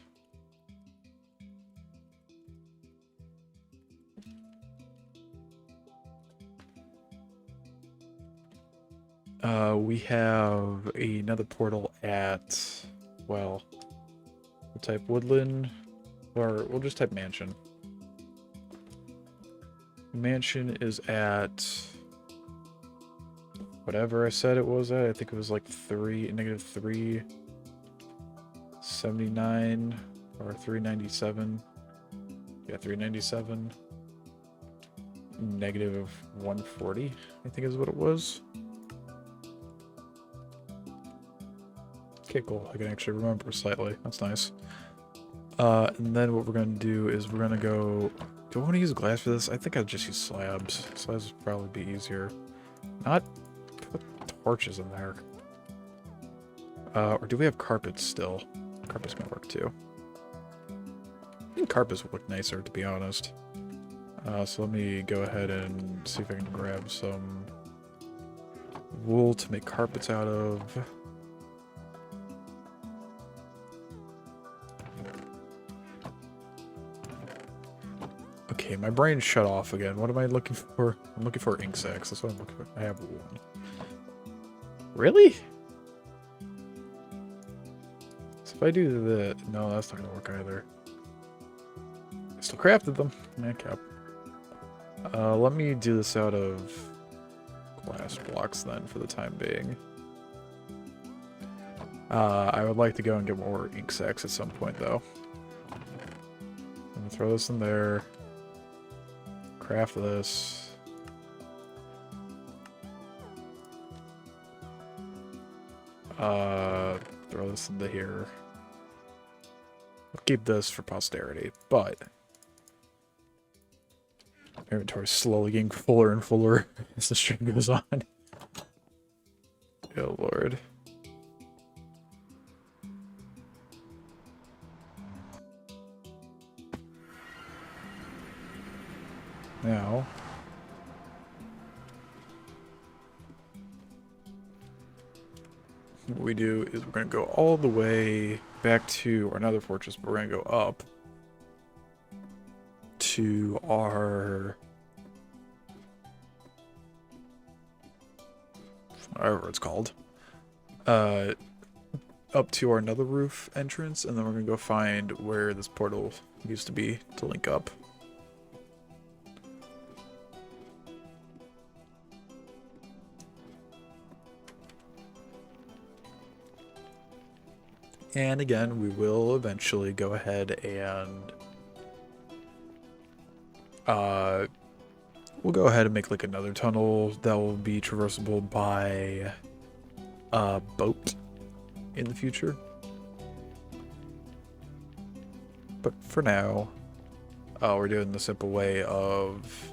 We have another portal at, well, we'll type woodland, or we'll just type mansion. Mansion is at whatever I said it was at. I think it was like -379 or 397. Yeah, 397. Negative 140, I think is what it was. Okay, cool. I can actually remember slightly. That's nice. And then what we're going to do is we're going to go... Do I want to use glass for this? I think I'll just use slabs. Slabs would probably be easier. Not put torches in there. Or do we have carpets still? Carpets can work too. I think carpets would look nicer, to be honest. So let me go ahead and see if I can grab some wool to make carpets out of. Okay, my brain shut off again. What am I looking for? I'm looking for ink sacs. That's what I'm looking for. I have one. Really? So if I do the... No, that's not going to work either. I still crafted them. Okay. Let me do this out of glass blocks then for the time being. I would like to go and get more ink sacs at some point though. I'm gonna throw this in there. Craft this. Throw this into here. I'll keep this for posterity, but inventory is slowly getting fuller and fuller as the stream goes on. Oh lord. Now, what we do is we're going to go all the way back to our nether fortress, but we're going to go up to our... whatever it's called. Up to our nether roof entrance, and then we're going to go find where this portal used to be to link up. And again, we will eventually go ahead and we'll go ahead and make like another tunnel that will be traversable by a boat in the future. But for now, we're doing the simple way of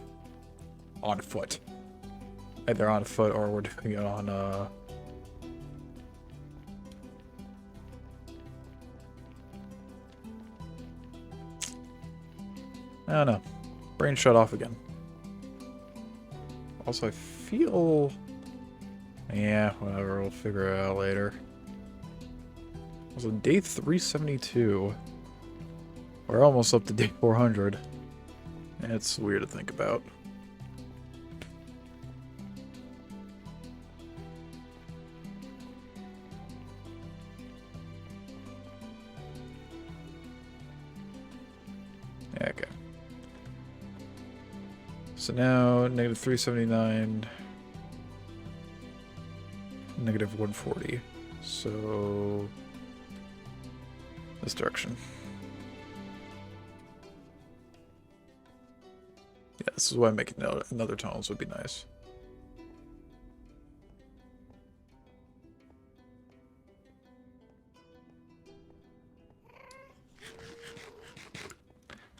on foot. Either on foot or we're doing it on I don't know. Brain shut off again. Also, I feel... Yeah, whatever. We'll figure it out later. Also, day 372. We're almost up to day 400. It's weird to think about. Okay. So now, negative 379, negative 140. So, this direction. Yeah, this is why making another tunnels would be nice.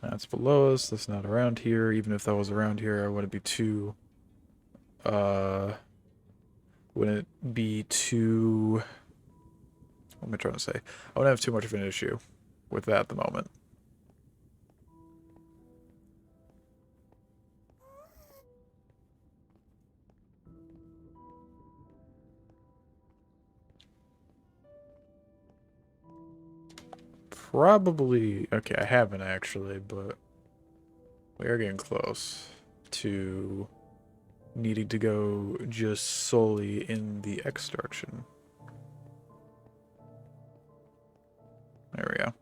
That's below us. That's not around here. Even if that was around here, I wouldn't be too... wouldn't be too... What am I trying to say? I wouldn't have too much of an issue with that at the moment. Probably... Okay, I haven't actually, but... We are getting close to needing to go just solely in the X direction. There we go.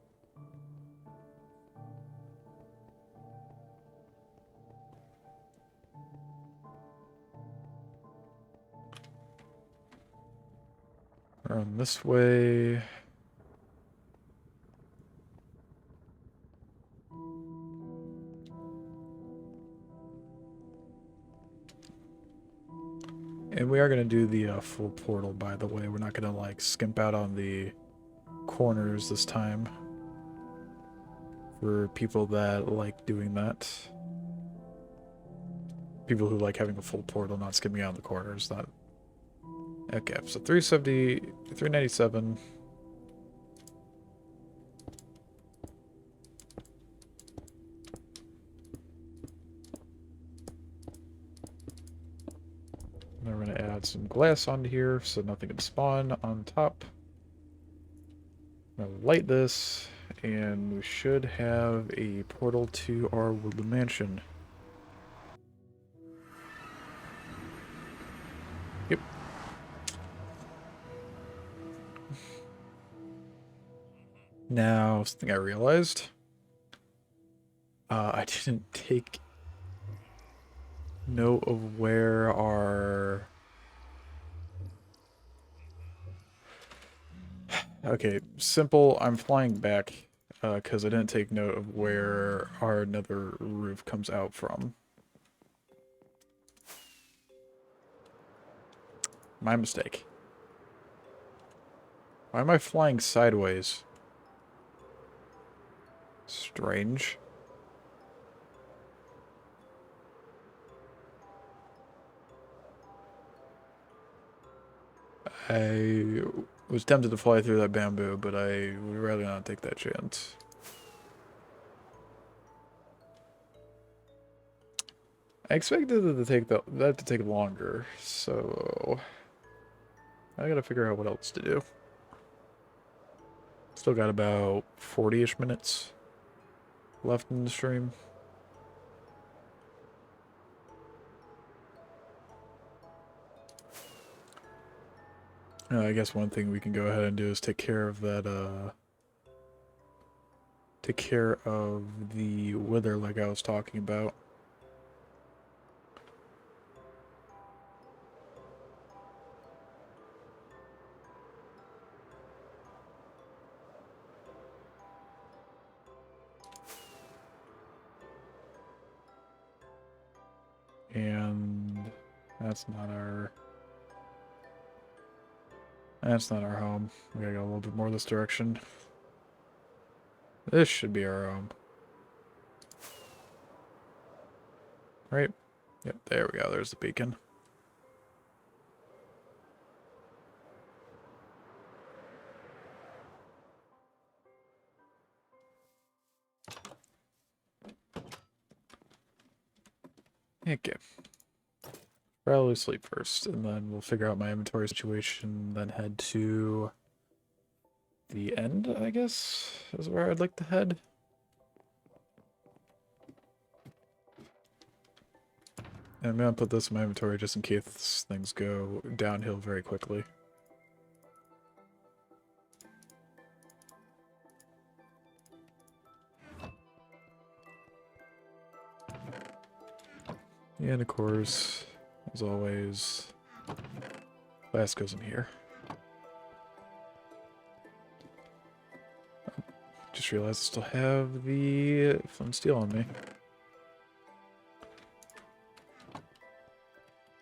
Run this way. And we are going to do the full portal, by the way. We're not going to, like, skimp out on the corners this time. For people that like doing that. People who like having a full portal, not skipping out on the corners. Not... Okay, so 370, 397. Then we're going to add some glass onto here so nothing can spawn on top. I'm going to light this, and we should have a portal to our woodland mansion. Yep. Now, something I realized. I didn't take note of where our... Okay, simple, I'm flying back, because I didn't take note of where our nether roof comes out from. My mistake. Why am I flying sideways? Strange. I was tempted to fly through that bamboo, but I would rather not take that chance. I expected it to take that to take longer, so I gotta figure out what else to do. Still got about 40-ish minutes left in the stream. I guess one thing we can go ahead and do is take care of that, take care of the wither like I was talking about. And that's not our home. We gotta go a little bit more this direction. This should be our home. Right? Yep, there we go. There's the beacon. Okay. Probably sleep first, and then we'll figure out my inventory situation, then head to the end, I guess, is where I'd like to head. And I'm gonna put this in my inventory just in case things go downhill very quickly. And of course, as always, glass goes in here. Just realized I still have the flint steel on me.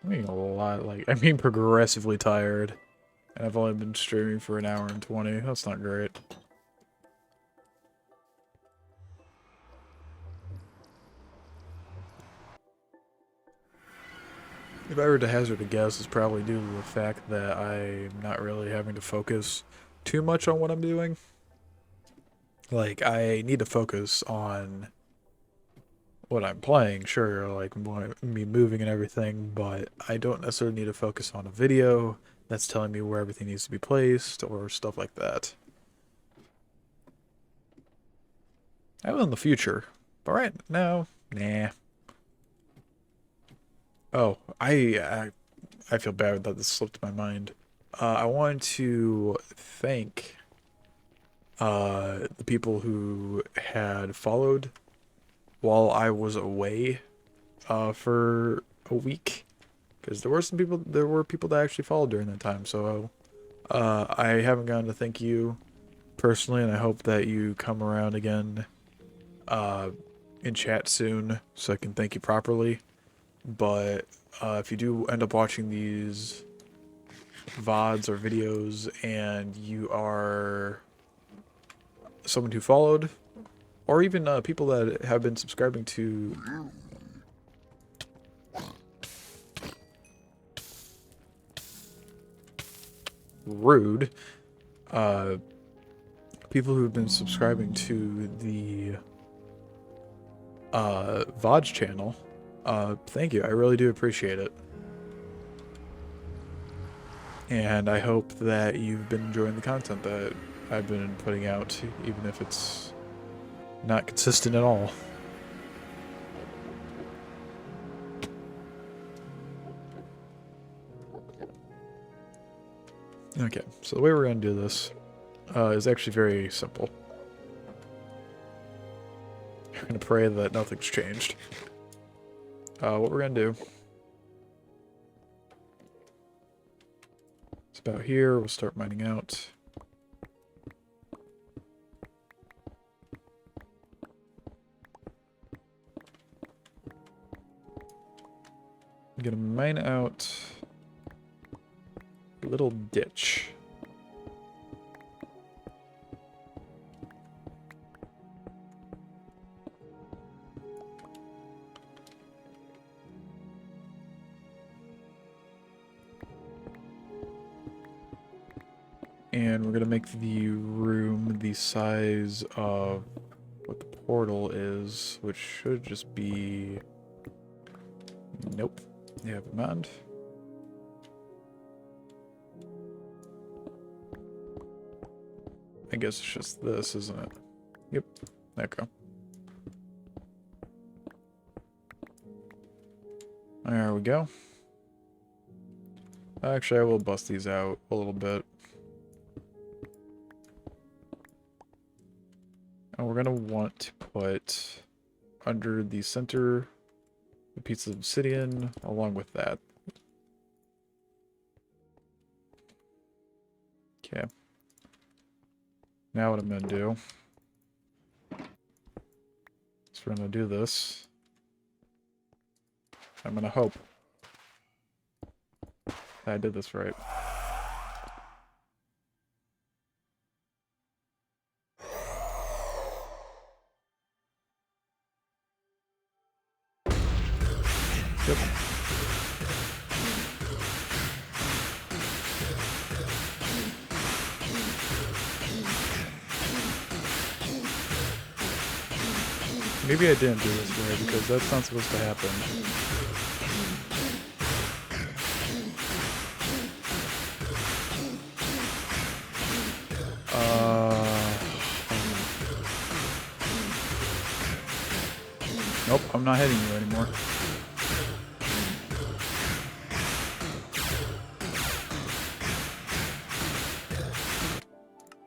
I'm being a lot, I mean progressively tired. And I've only been streaming for 1 hour and 20. That's not great. If I were to hazard a guess, it's probably due to the fact that I'm not really having to focus too much on what I'm doing. Like, I need to focus on what I'm playing, sure, like me moving and everything, but I don't necessarily need to focus on a video that's telling me where everything needs to be placed or stuff like that. I will in the future, but right now, nah. Oh, I feel bad that this slipped my mind. I wanted to thank the people who had followed while I was away for a week, because there were people that actually followed during that time. So I haven't gotten to thank you personally, and I hope that you come around again in chat soon so I can thank you properly. But if you do end up watching these VODs or videos and you are someone who followed, or even people that have been subscribing to Rude, people who've been subscribing to the VODs channel, thank you. I really do appreciate it. And I hope that you've been enjoying the content that I've been putting out, even if it's not consistent at all. Okay, so the way we're going to do this is actually very simple. We're going to pray that nothing's changed. What we're going to do is about here. We'll start mining out. I'm going to mine out a little ditch. And we're going to make the room the size of what the portal is, which should just be... Nope. Never mind. I guess it's just this, isn't it? Yep. There we go. There we go. Actually, I will bust these out a little bit. And we're going to want to put under the center a piece of obsidian along with that. Okay. Now what I'm going to do is we're going to do this. I'm going to hope that I did this right. Yep. Maybe I didn't do this right because that's not supposed to happen. Nope, I'm not hitting you anymore.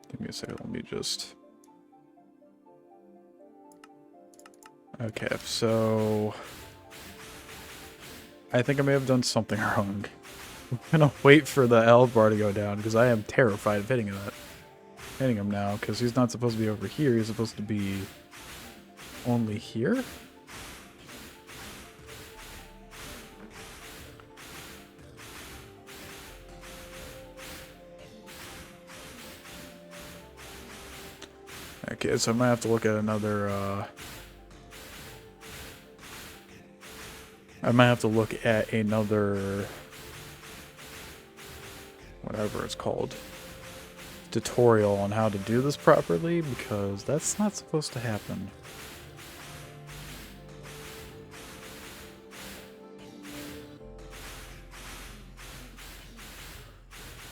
Give me a second, let me just... Okay, so... I think I may have done something wrong. I'm gonna wait for the L bar to go down because I am terrified of hitting him now because he's not supposed to be over here, he's supposed to be only here? Okay, so I might have to look at another, whatever it's called, tutorial on how to do this properly, because that's not supposed to happen.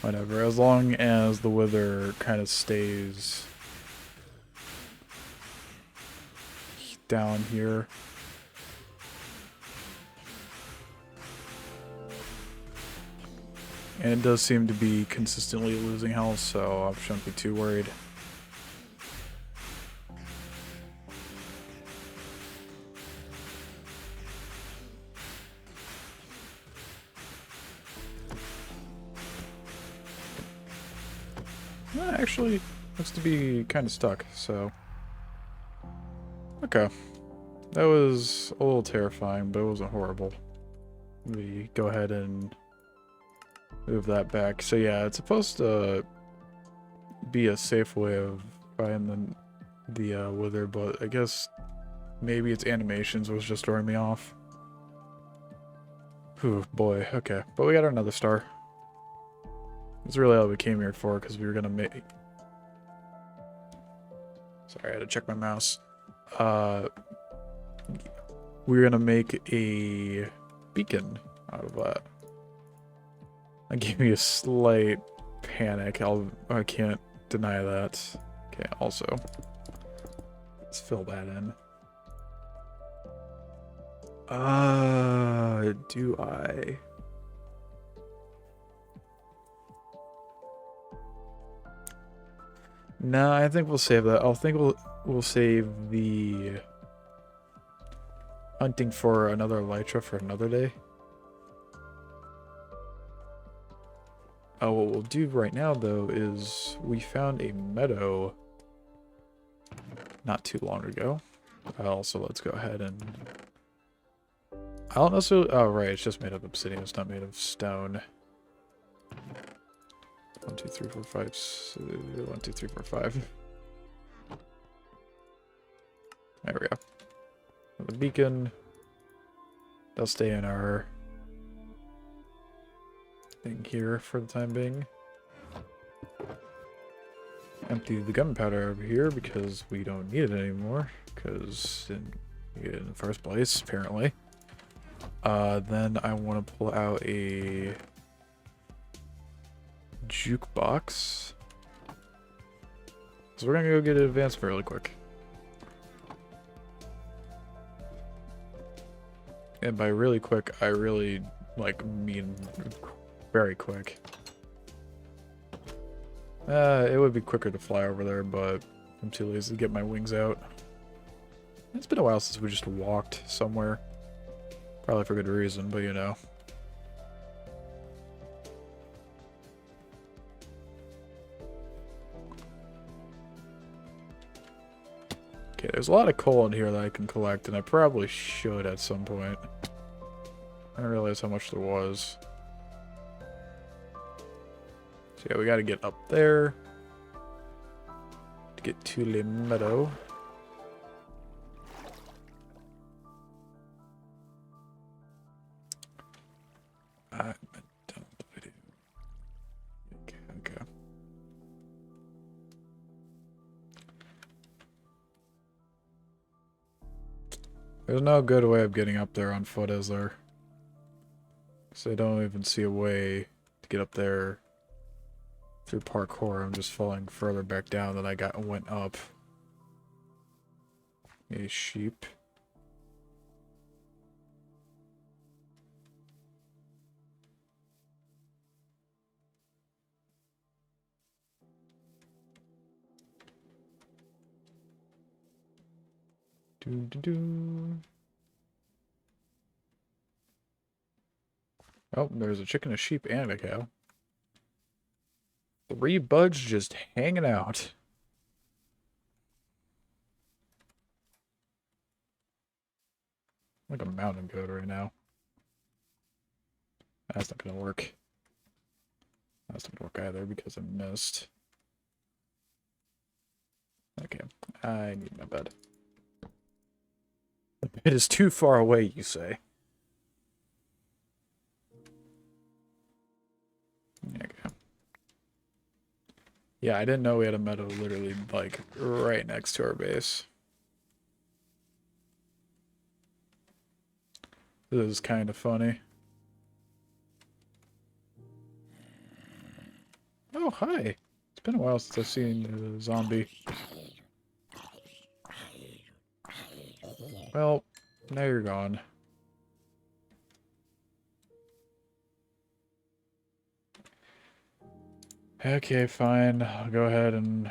Whatever, as long as the wither kind of stays down here. And it does seem to be consistently losing health, so I shouldn't be too worried. Actually, looks to be kind of stuck, so... Okay. That was a little terrifying, but it wasn't horrible. we go ahead and move that back. So yeah, it's supposed to be a safe way of buying the wither, but I guess maybe its animations was just throwing me off. Whew, boy, okay. But we got another star. That's really all we came here for, because we were gonna make... Sorry, I had to check my mouse. We were gonna make a beacon out of that. That gave me a slight panic. I can't deny that. Okay, also, let's fill that in. Do I? No, I think we'll save that. I think we'll save the hunting for another elytra for another day. What we'll do right now, though, is we found a meadow not too long ago. Also, let's go ahead and... I don't know, oh, right, it's just made of obsidian. It's not made of stone. 1, 2, 3, 4, 5. 1, 2, 3, 4, 5. There we go. The beacon. They'll stay in our thing here for the time being. Empty the gunpowder over here because we don't need it anymore. Because didn't need it in the first place, apparently. Then I want to pull out a jukebox. So we're gonna go get it advanced fairly quick. And by really quick, I really mean very quick. It would be quicker to fly over there, but I'm too lazy to get my wings out. It's been a while since we just walked somewhere. Probably for good reason, but you know. Okay, there's a lot of coal in here that I can collect, and I probably should at some point. I didn't realize how much there was. So yeah, we gotta get up there to get to the meadow. Okay. There's no good way of getting up there on foot, is there? So I don't even see a way to get up there through parkour. I'm just falling further back down than I went up. A sheep. Oh, there's a chicken, a sheep, and a cow. 3 buds just hanging out. Like a mountain goat right now. That's not gonna work. That's not gonna work either because I missed. Okay, I need my bed. The bed is too far away, you say. Okay. Yeah, I didn't know we had a meadow literally, like, right next to our base. This is kind of funny. Oh, hi. It's been a while since I've seen a zombie. Well, now you're gone. Okay, fine. I'll go ahead and...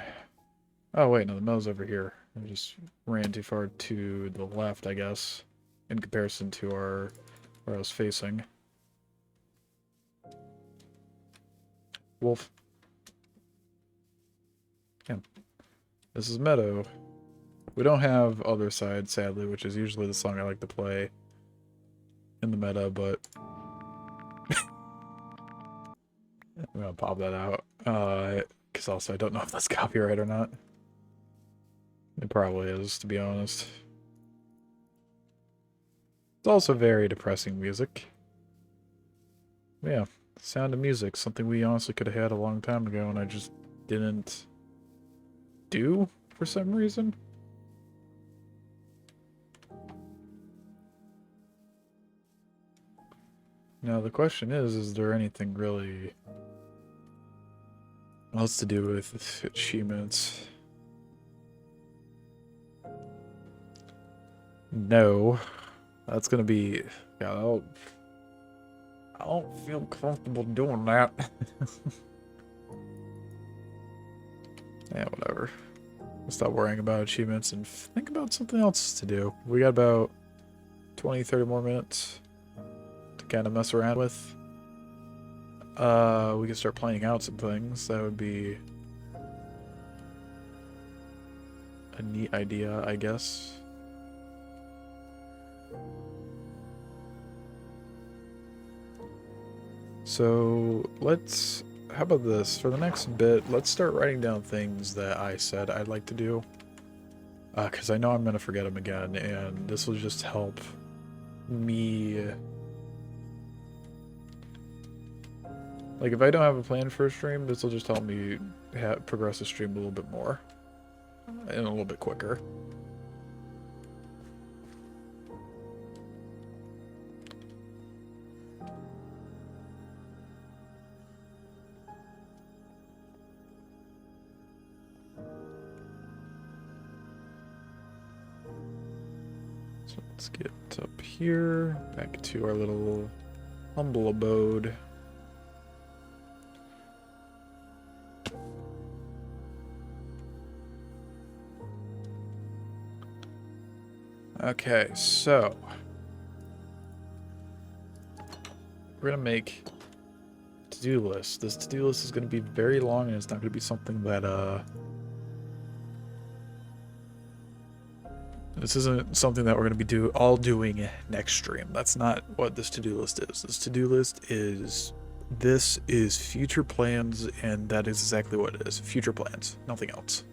Oh, wait, no, the mill's over here. I just ran too far to the left, I guess, in comparison to where I was facing. Wolf. Yeah. This is Meadow. We don't have Other Side, sadly, which is usually the song I like to play in the meta, but I'm gonna pop that out. Because also I don't know if that's copyright or not. It probably is, to be honest. It's also very depressing music. Yeah, Sound of Music, something we honestly could have had a long time ago and I just didn't do for some reason. Now the question is there anything really else to do with achievements? No. That's gonna be... Yeah, I don't feel comfortable doing that. Yeah, whatever. Stop worrying about achievements and think about something else to do. We got about 20, 30 more minutes to kind of mess around with. We can start planning out some things. That would be a neat idea, I guess. So let's, how about this? For the next bit, let's start writing down things that I said I'd like to do. Because I know I'm going to forget them again, and this will just help me... Like, if I don't have a plan for a stream, this will just help me progress the stream a little bit more. And a little bit quicker. So let's get up here, back to our little humble abode. Okay, so we're gonna make a to-do list. This to-do list is gonna be very long, and it's not gonna be something that this isn't something that we're gonna be doing next stream. That's not what this to-do list is. This to-do list is future plans, and that is exactly what it is. Future plans, nothing else.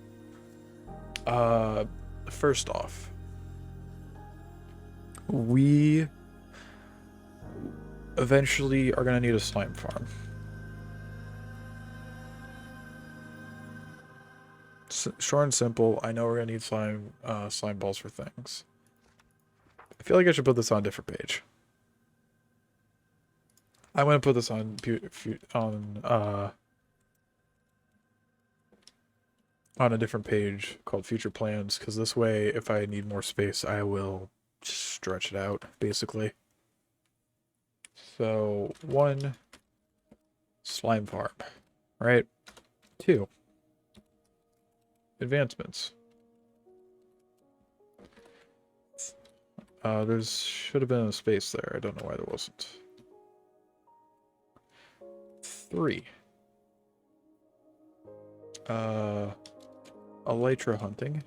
First off, we eventually are going to need a slime farm. Short and simple, I know we're going to need slime balls for things. I feel like I should put this on a different page. I'm going to put this on a different page called future plans, because this way, if I need more space, I will stretch it out, basically. So, 1, slime farm, right? 2, advancements. There should have been a space there. I don't know why there wasn't. 3. Elytra hunting.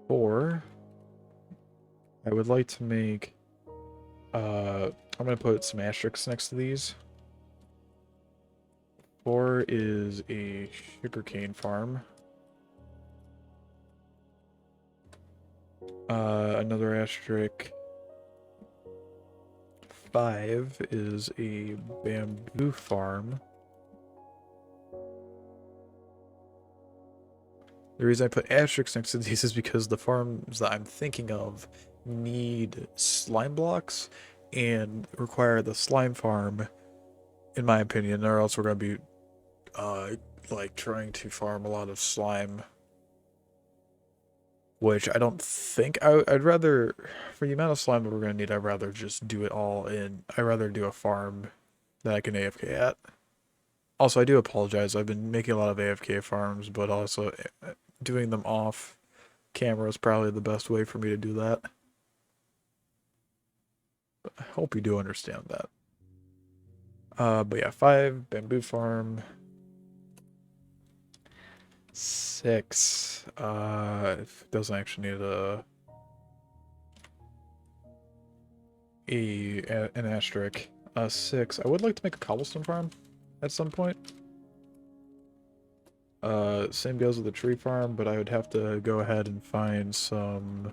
4. I would like to make, I'm going to put some asterisks next to these. 4 is a sugarcane farm. Another asterisk. 5 is a bamboo farm. The reason I put asterisks next to these is because the farms that I'm thinking of need slime blocks and require the slime farm, in my opinion, or else we're going to be like trying to farm a lot of slime, which I don't think I'd rather, for the amount of slime that we're going to need, I'd rather just do it all I'd rather do a farm that I can AFK at. Also, I do apologize. I've been making a lot of AFK farms, but also doing them off camera is probably the best way for me to do that. But I hope you do understand that. But yeah, 5, bamboo farm. 6, it doesn't actually need a an asterisk. 6. I would like to make a cobblestone farm at some point. Same goes with the tree farm, but I would have to go ahead and find some...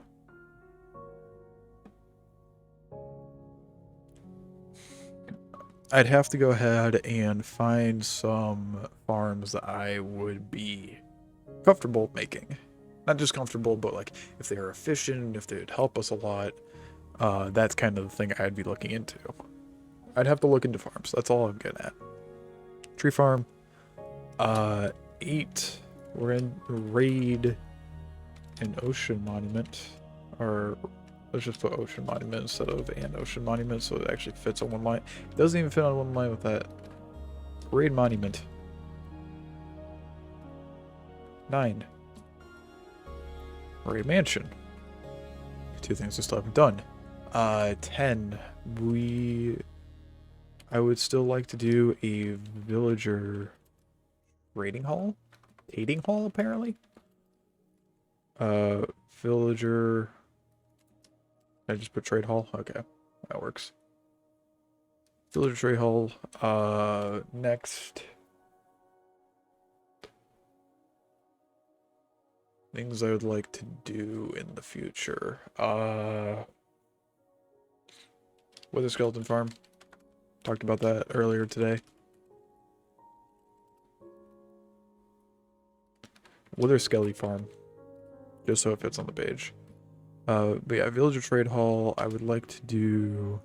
I'd have to go ahead and find some farms that I would be comfortable making. Not just comfortable, but like if they are efficient, if they would help us a lot. That's kind of the thing I'd be looking into. I'd have to look into farms. That's all I'm getting at. Tree farm. 8. We're in raid an ocean monument. Or let's just put ocean monument instead of an ocean monument so it actually fits on one line. It doesn't even fit on one line with that. Raid monument. 9. Raid mansion. 2 things I still haven't done. 10. I would still like to do a villager raiding hall? Dating hall, apparently? Villager... I just put trade hall? Okay, that works. Villager trade hall. Next... Things I would like to do in the future. Wither skeleton farm. Talked about that earlier today. Wither skelly farm. Just so it fits on the page. But yeah, villager trade hall. I would like to do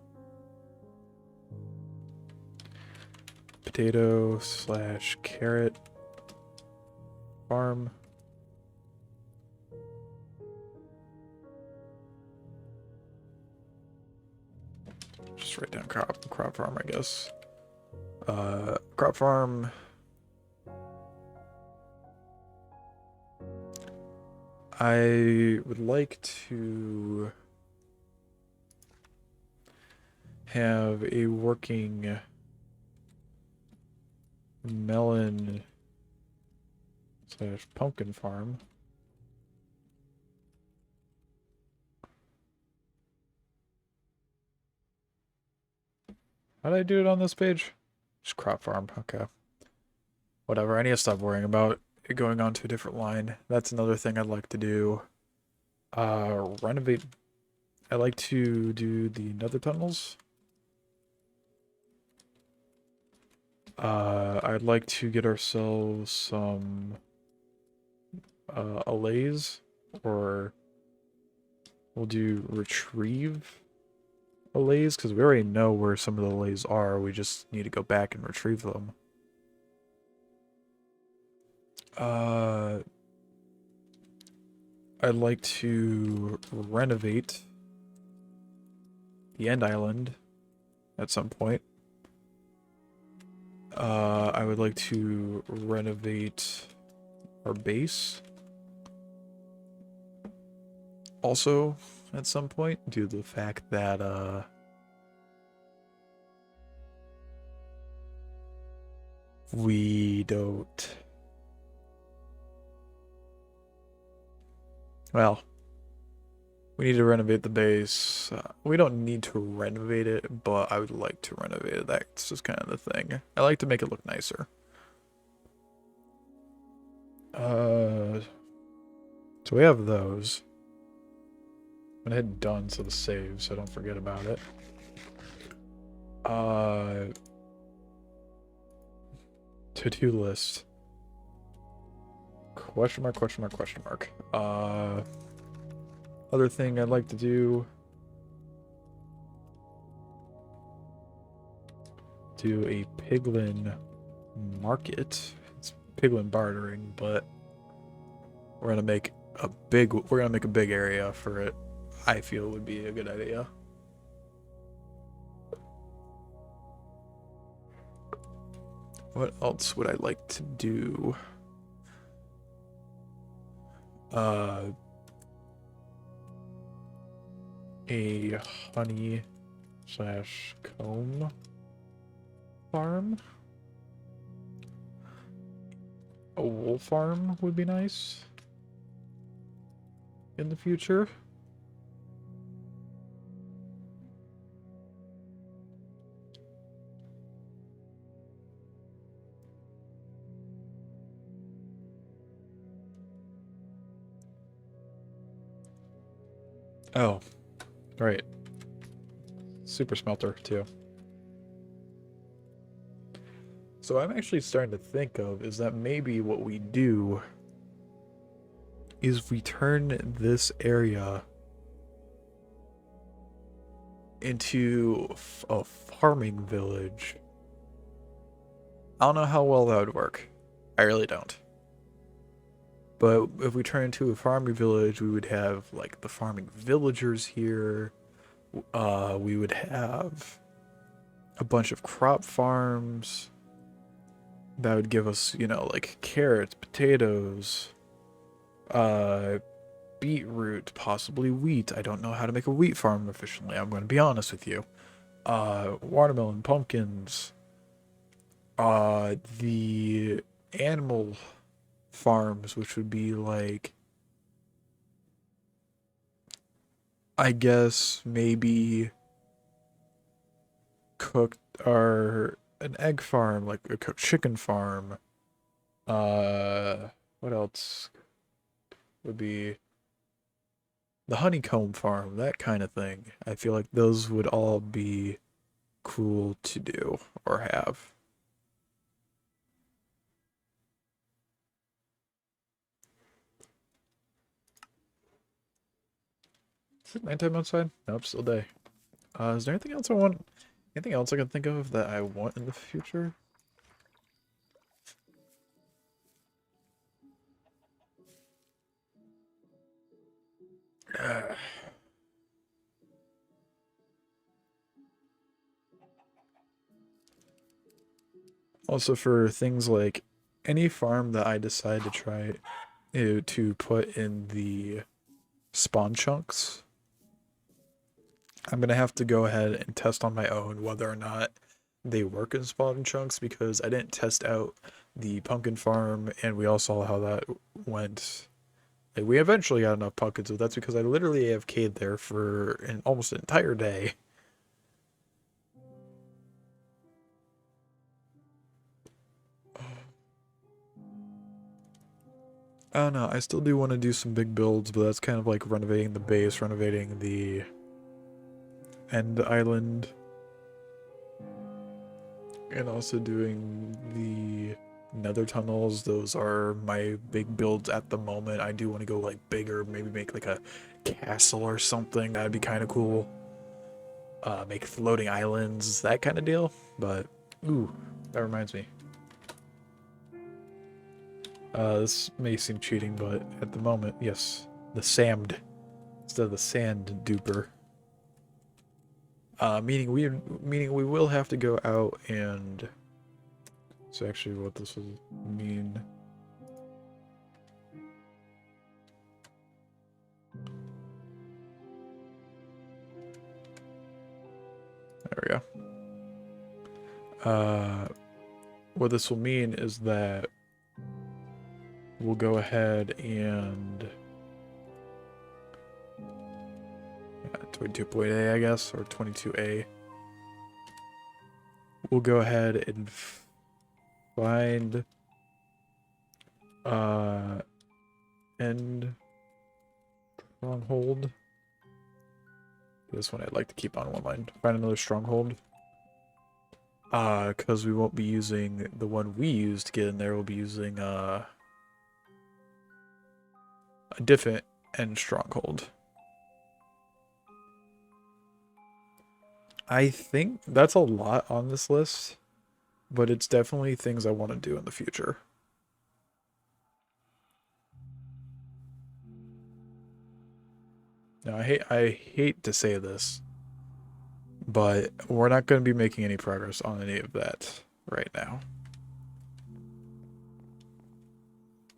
potato / carrot farm. Just write down crop farm, I guess. Crop farm. I would like to have a working melon / pumpkin farm. How did I do it on this page? Just crop farm, okay. Whatever, I need to stop worrying about it going on to a different line. That's another thing I'd like to do. Renovate. I like to do the nether tunnels. I'd like to get ourselves some allays, or we'll do retrieve allays, because we already know where some of the allays are. We just need to go back and retrieve them. I'd like to renovate the end island at some point. I would like to renovate our base also at some point, due to the fact that we don't... Well, we need to renovate the base. We don't need to renovate it, but I would like to renovate it. That's just kind of the thing. I like to make it look nicer. So we have those. I'm gonna hit done so the save, so don't forget about it. To-do list. Question mark, question mark, question mark. Other thing I'd like to do a piglin market. It's piglin bartering, but we're gonna make a big area for it. I feel would be a good idea. What else would I like to do? A honey / comb farm. A wool farm would be nice in the future. Oh, right. Super smelter, too. So I'm actually starting to think of is that maybe what we do is we turn this area into a farming village. I don't know how well that would work. I really don't. But if we turn into a farming village, we would have like the farming villagers here. We would have a bunch of crop farms that would give us, you know, like carrots, potatoes, uh, beetroot, possibly wheat. I don't know how to make a wheat farm efficiently. I'm going to be honest with you. Watermelon, pumpkins, the animal farms, which would be like, I guess maybe cooked or an egg farm, like a cooked chicken farm. What else would be the honeycomb farm, that kind of thing. I feel like those would all be cool to do or have. Is it nighttime outside? Nope, still day. Is there anything else I want? Anything else I can think of that I want in the future? Also, for things like any farm that I decide to try to put in the spawn chunks, I'm gonna have to go ahead and test on my own whether or not they work in spawn chunks because I didn't test out the pumpkin farm and we all saw how that went. Like, we eventually got enough pumpkins, but that's because I literally AFK'd there for almost an entire day. I don't know. I still do want to do some big builds, but that's kind of like renovating the base, renovating the end island, and also doing the nether tunnels. Those are my big builds at the moment. I do want to go like bigger, maybe make like a castle or something. That'd be kind of cool. Make floating islands, that kind of deal. But, ooh, that reminds me. This may seem cheating, but at the moment, yes, the SAMD instead of the sand duper. Meaning we will have to go out and. So actually, what this will mean. There we go. What this will mean is that we'll go ahead and 22.A, I guess, or 22A. We'll go ahead and find end stronghold. This one I'd like to keep on one line. Find another stronghold. Because we won't be using the one we used to get in there. We'll be using a different end stronghold. I think that's a lot on this list, but it's definitely things I want to do in the future. Now, I hate to say this, but we're not going to be making any progress on any of that right now.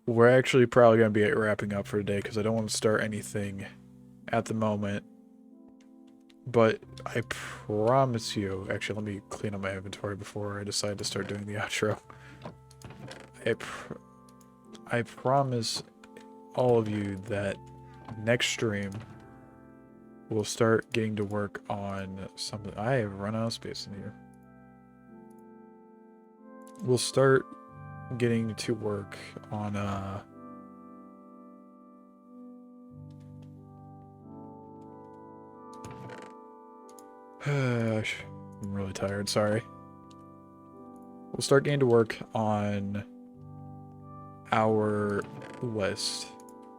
We're actually probably going to be wrapping up for today because I don't want to start anything at the moment. But I promise you, actually, let me clean up my inventory before I decide to start doing the outro. I promise all of you that next stream we'll start getting to work on something. I have run out of space in here. We'll start getting to work on I'm really tired, sorry. We'll start getting to work on our list,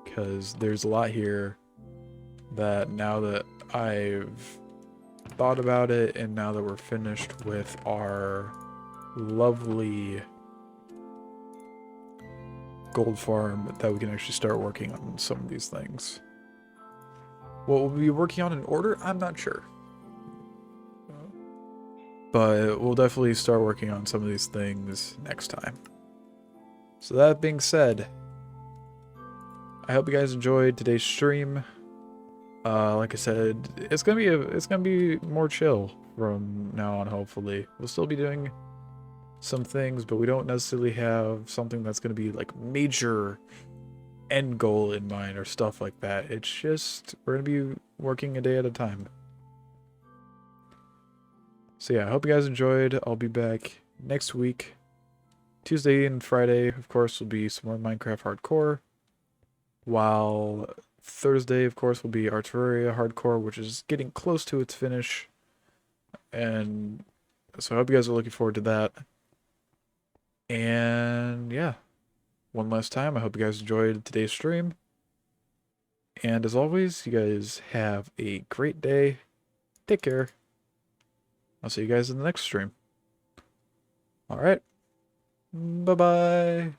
because there's a lot here that now that I've thought about it, and now that we're finished with our lovely gold farm, that we can actually start working on some of these things. What we'll be working on in order, I'm not sure. But we'll definitely start working on some of these things next time. So that being said, I hope you guys enjoyed today's stream. Like I said, it's gonna be more chill from now on. Hopefully, we'll still be doing some things, but we don't necessarily have something that's gonna be like major end goal in mind or stuff like that. It's just we're gonna be working a day at a time. So yeah, I hope you guys enjoyed. I'll be back next week. Tuesday and Friday, of course, will be some more Minecraft Hardcore. While Thursday, of course, will be Arteria Hardcore, which is getting close to its finish. And so I hope you guys are looking forward to that. And yeah, one last time, I hope you guys enjoyed today's stream. And as always, you guys have a great day. Take care. I'll see you guys in the next stream. Alright. Bye-bye.